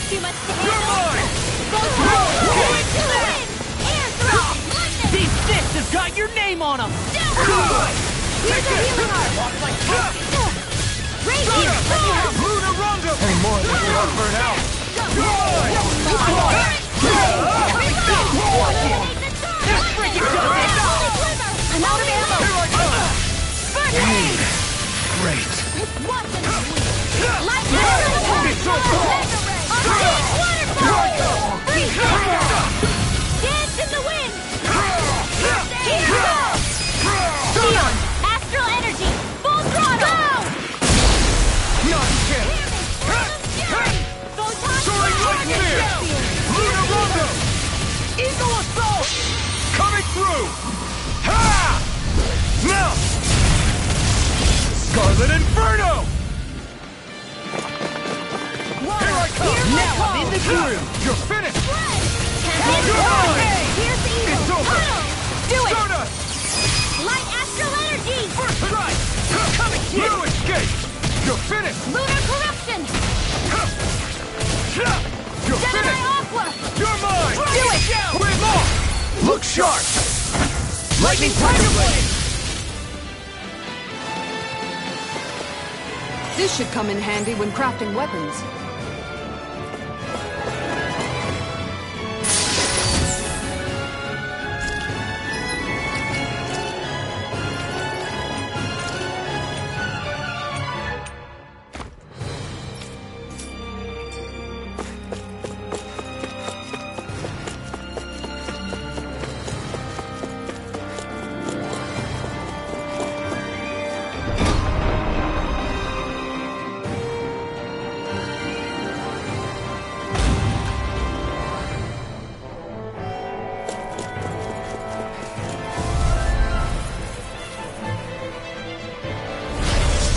Too much to You're handle. mine! Go through. Into the wind. Air throw. Lightning. These fists have got your name on them! Here's a healing arc. Radiant. Let me help. Lunar Rondo! Any more than you want burn out! You're I'm out of ammo. Here I come! First aid. Great! Watch and light astral It's over! waterfall. Freeze. Dance in the wind. Here goes. Shield. Astral energy. Full throttle. Not again! Soaring Light Spear! Lunar Rondo! Eagle Assault! Coming through! Ha! Now! Scarlet Inferno! Here I come! Now I'm in the groove! You're finished! You're mine. Here's the evil. It's over. Do it. Stardust! Light astral energy. First strike! Coming to you! No escape! You're finished! Lunar corruption. You're Jedi finished! aqua. You're mine! Do it. With off! Look sharp! Lightning Tiger Blade! This should come in handy when crafting weapons.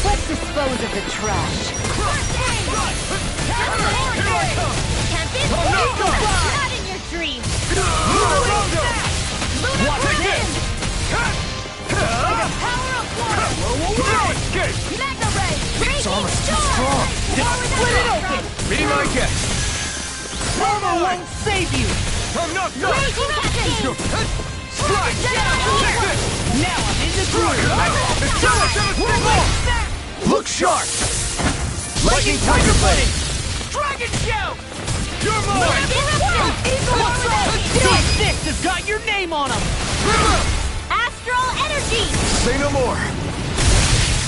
Let's dispose of the trash. Not in your dreams. Lunar Rondo! Lunar Take corruption. this! Like a power of water. No escape! Mega ray. Its armor's too strong. Split it open! Be my guest! Armor won't save you! I'm not done! Raging You're captain. Strike! Take this! Now I'm in the groove! Look sharp! Lightning Tiger Blade! Dragon Shout! You're mine! This fist has got your name on him! Astral energy! Say no more!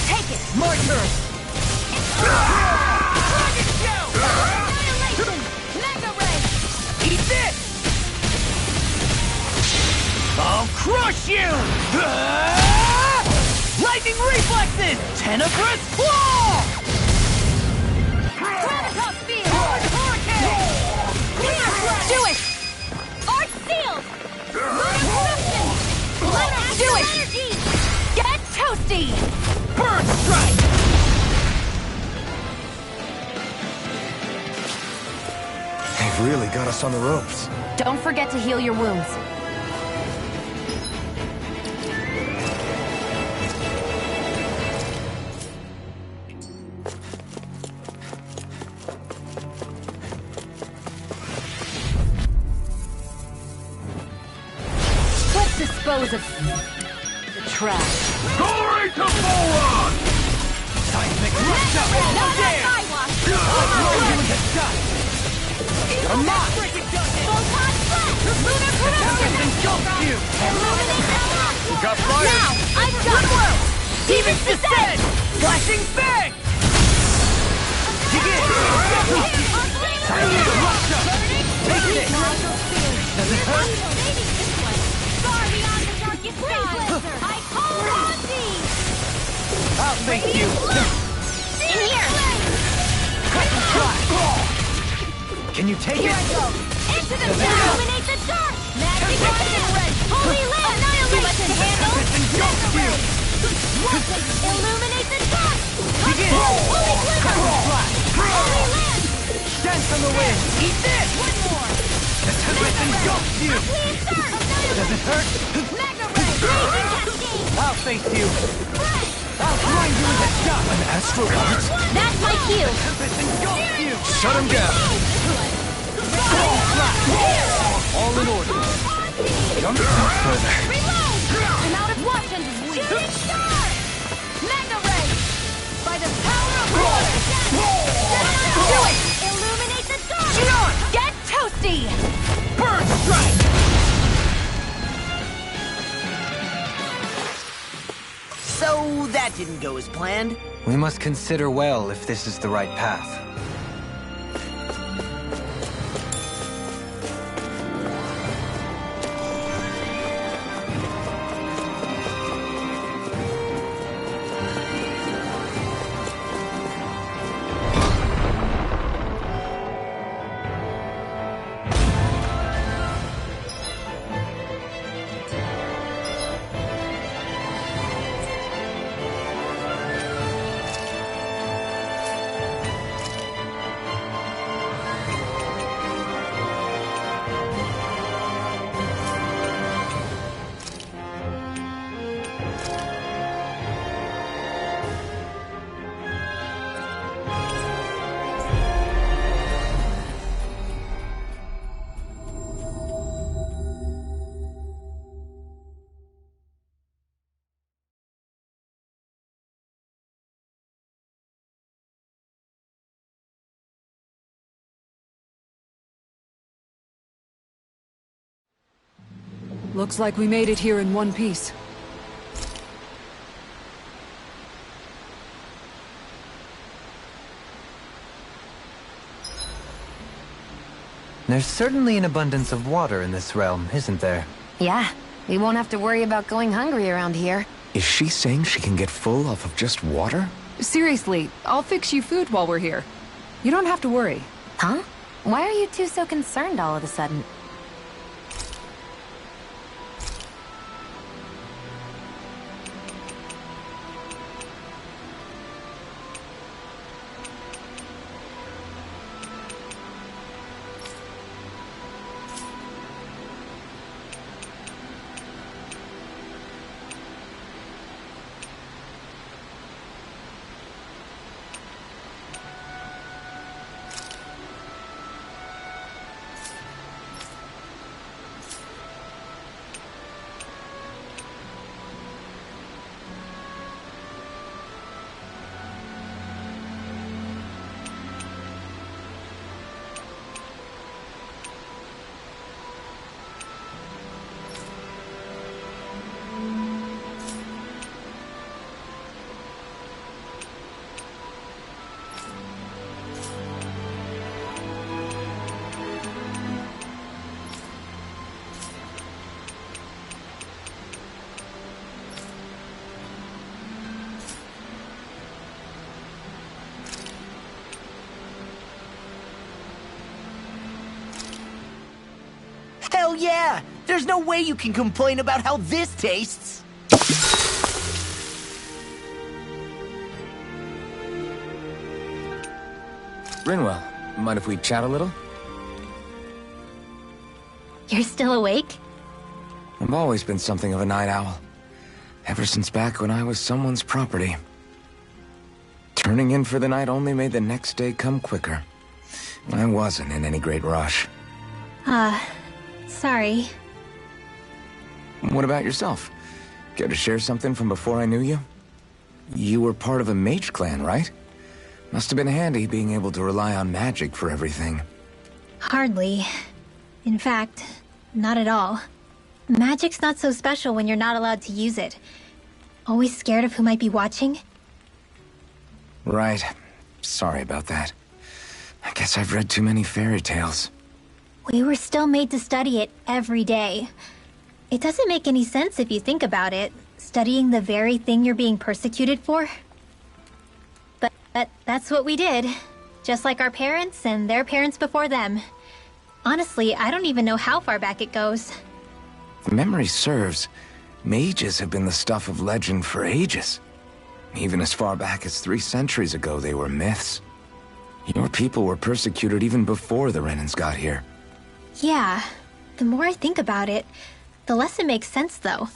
Take it! My turn! Dragon Show! Annihilation! Mega ray! Eat this! I'll crush you! Lightning reflexes! Tenebrous claw! Gravitas field! Hurricane! Do it! Arc sealed! Lunar corruption! Do it! Energy! Get toasty! Burn strike! They've really got us on the ropes. Don't forget to heal your wounds. Let's dispose of the trash. Glory to Boron! Seismic rush up! No Damn! sidewalk! You with a shot! You're mine! Photon flash! Lunar corruption! Engulfs you! Illuminate the dark! Got fire! Now, I've got world! Demons descend! Flashing bang! Begin! Seismic rush up! Take this! Does it hurt? Far beyond the darkest sky! I call on thee! I'll thank you! In here! Cut and try! Can you take Here it? I go! Into the dark! Illuminate the dark! Magic red! Holy land! Annihilation! Handle! Engulfs you! Illuminate the dark! Begin! Holy Cut glitter! and fly! Holy land! Dance on the wind! Eat this! One more! The tempest engulfs you! Please start! Does it hurt? Mega ray! Raging cascade! I'll face you! Fresh! I'll grind you with a shot! An astral art? That's my cue! Tempest engulfs you! Shut him down! All in order! Jump further. Reload! I'm out of Washington's weak! Shooting star! Mega ray! By the power of water! Do it! Illuminate the dark! Shion! Get toasty! Burn strike! So that didn't go as planned. We must consider well if this is the right path. Looks like we made it here in one piece. There's certainly an abundance of water in this realm, isn't there? Yeah, we won't have to worry about going hungry around here. Is she saying she can get full off of just water? Seriously, I'll fix you food while we're here. You don't have to worry. Huh? Why are you two so concerned all of a sudden? yeah! There's no way you can complain about how this tastes! Rinwell, mind if we chat a little? You're still awake? I've always been something of a night owl. Ever since back when I was someone's property. Turning in for the night only made the next day come quicker. I wasn't in any great rush. Sorry. What about yourself? Care to share something from before I knew you? You were part of a mage clan, right? Must have been handy being able to rely on magic for everything. Hardly. In fact, not at all. Magic's not so special when you're not allowed to use it. Always scared of who might be watching? Right. Sorry about that. I guess I've read too many fairy tales. We were still made to study it every day. It doesn't make any sense if you think about it, studying the very thing you're being persecuted for. But that's what we did. Just like our parents and their parents before them. Honestly, I don't even know how far back it goes. If memory serves, mages have been the stuff of legend for ages. Even as far back as 3 centuries ago, they were myths. Your people were persecuted even before the Renans got here. Yeah, the more I think about it, the less it makes sense, though.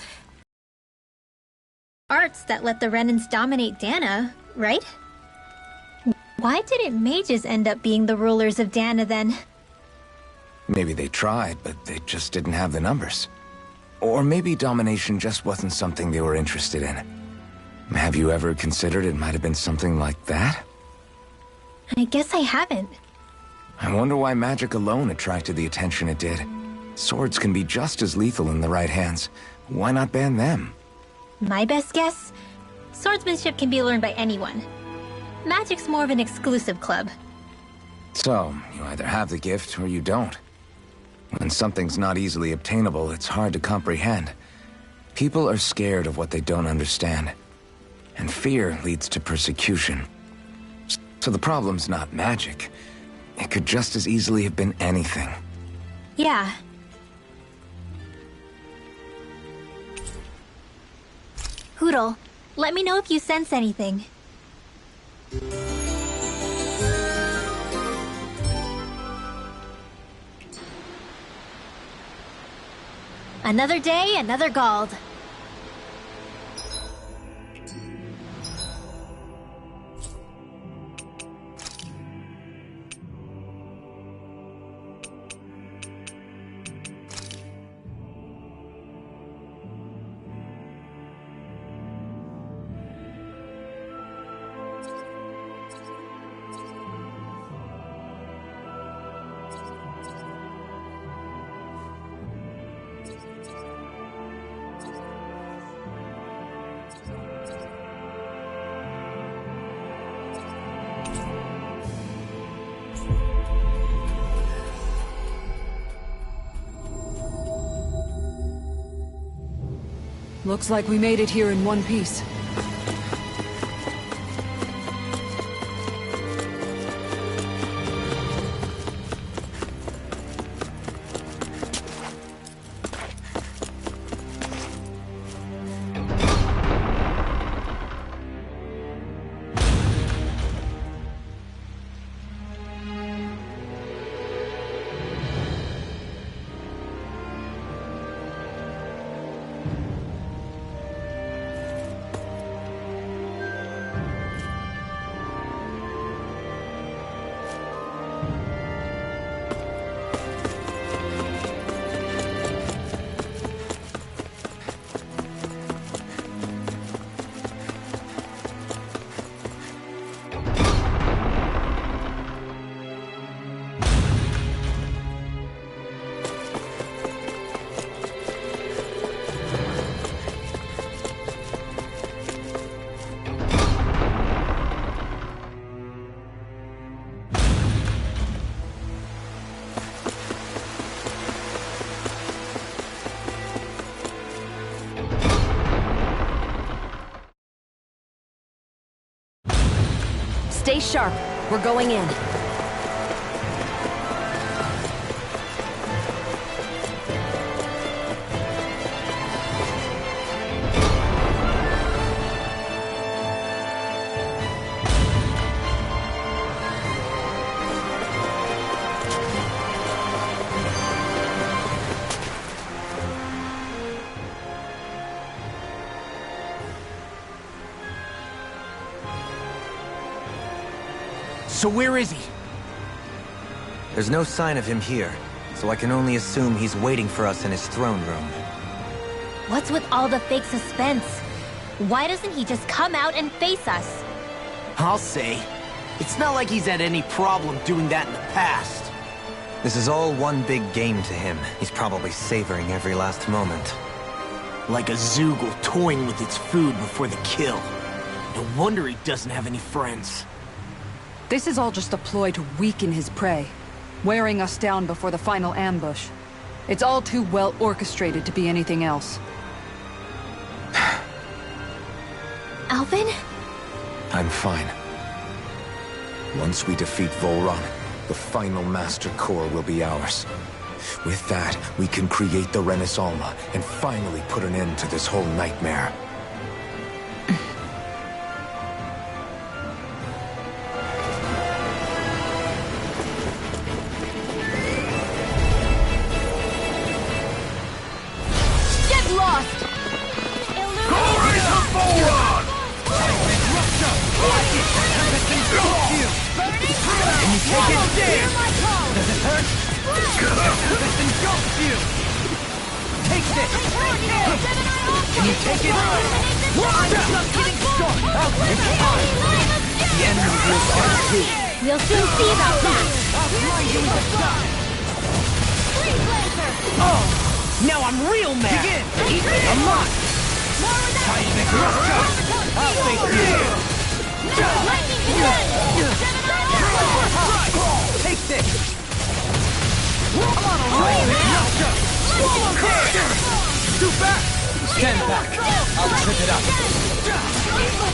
Arts that let the Renans dominate Dana, right? Why didn't mages end up being the rulers of Dana, then? Maybe they tried, but they just didn't have the numbers. Or maybe domination just wasn't something they were interested in. Have you ever considered it might have been something like that? I guess I haven't. I wonder why magic alone attracted the attention it did. Swords can be just as lethal in the right hands. Why not ban them? My best guess? Swordsmanship can be learned by anyone. Magic's more of an exclusive club. So, you either have the gift or you don't. When something's not easily obtainable, it's hard to comprehend. People are scared of what they don't understand. And fear leads to persecution. So the problem's not magic. It could just as easily have been anything. Yeah. Hootle, let me know if you sense anything. Another day, another Gald. Looks like we made it here in one piece. Stay sharp. We're going in. So where is he? There's no sign of him here, so I can only assume he's waiting for us in his throne room. What's with all the fake suspense? Why doesn't he just come out and face us? I'll say. It's not like he's had any problem doing that in the past. This is all one big game to him. He's probably savoring every last moment. Like a Zoogle toying with its food before the kill. No wonder he doesn't have any friends. This is all just a ploy to weaken his prey, wearing us down before the final ambush. It's all too well orchestrated to be anything else. Alvin? I'm fine. Once we defeat Volron, the final Master Core will be ours. With that, we can create the Renis Alma and finally put an end to this whole nightmare. Get lost! We'll soon see about that! Oh! Now I'm real mad! I'm not! I'll face you! Take this! I'm on a roll! Too fast! Stand back! I'll trip it up!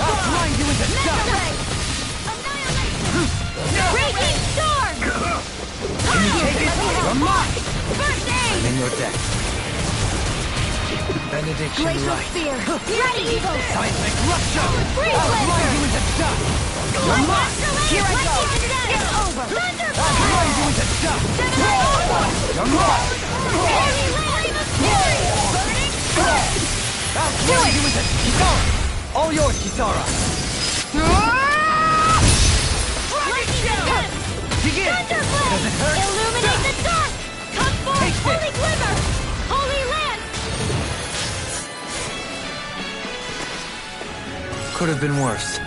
I'll grind you into dust! Breaking storm! Can you take it? You're mine! First aid! I'm in your deck. Benediction Glacial light. spear! Ready, evil! Seismic rupture! Freeze I'll grind laser! you into dust! You're mine! Here I go! It's over! I'll grind you into dust! You're mine! Heavy flame of fury! Burning! I'll grind you into Kisara! All yours, Kisara! Begin! Thunderblade! Does it hurt? Illuminate the dark! Come forth, Take this! holy glimmer! Holy lance! Could have been worse.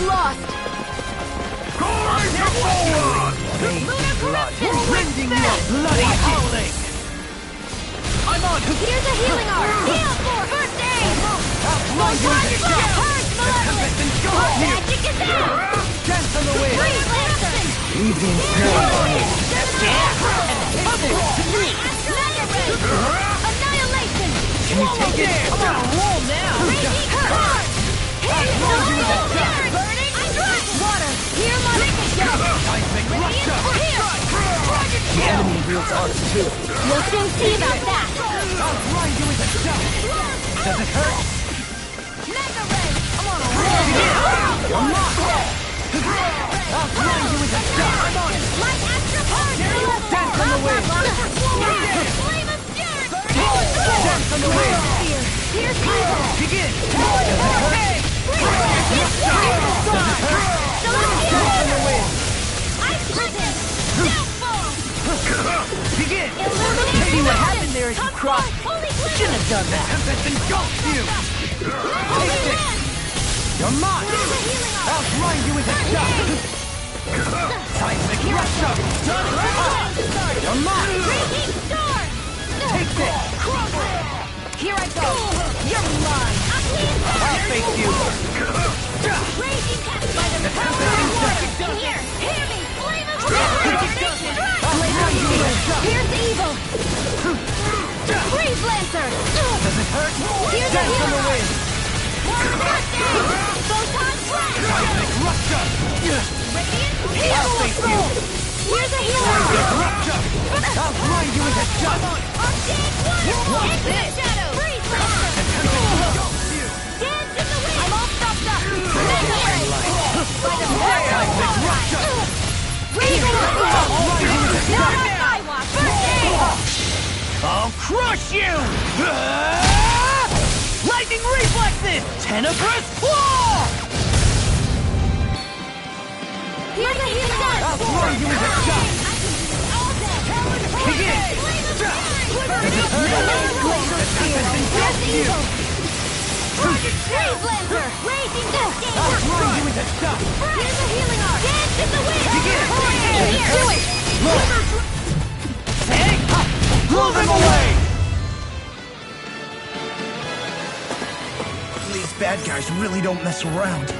Lost! Rending your bloody howling! I'm on! Here's a healing arm! Heal for first aid! I'll grind you into dust! The tempest engulfs you! Magic is out! Dance on the wind! Freeze laser! Leave the ensnaring on you. Annihilation! Can you take it? I'm on a roll now! Burning! Water! Hear my Seismic rupture! The enemy wields arcs too. We'll soon see about that! I'll grind you into dust! Does it hurt? Mega ray! I'm on a roll! You're not! I'll grind you into dust! I'm on it! Light astral pulse! Dance on the wind! Flame of fury! Dance on the wind! Here's evil! Begin! Does it hurt? Does it hurt? Dance on the wind! Ice blizzard! Downfall! Begin! Illuminate See what the happened there as you crossed me! Holy glimmer! Shouldn't have done that! Tempest engulfs you! Take this! You're mine! I'll grind you into dust! Seismic rupture! You're mine! Breaking storm! I'll face you! Here's a healer! I'll grind you into dust! Into the shadows! Freeze Dance in the wind! I'm all stopped up! Make the way! By the Raising the wind! Now my sidewalk! First aid! I'll crush you! Lightning reflexes! Tenebrous claw! Here's a healer! I'll grind you into dust! Begin! Freeze Lancer! Raging Dusty! I'll grind you into dust! Here's a healing arm! Dance in the wind! Begin! Here, do it! Blow them away! These bad guys really don't mess around.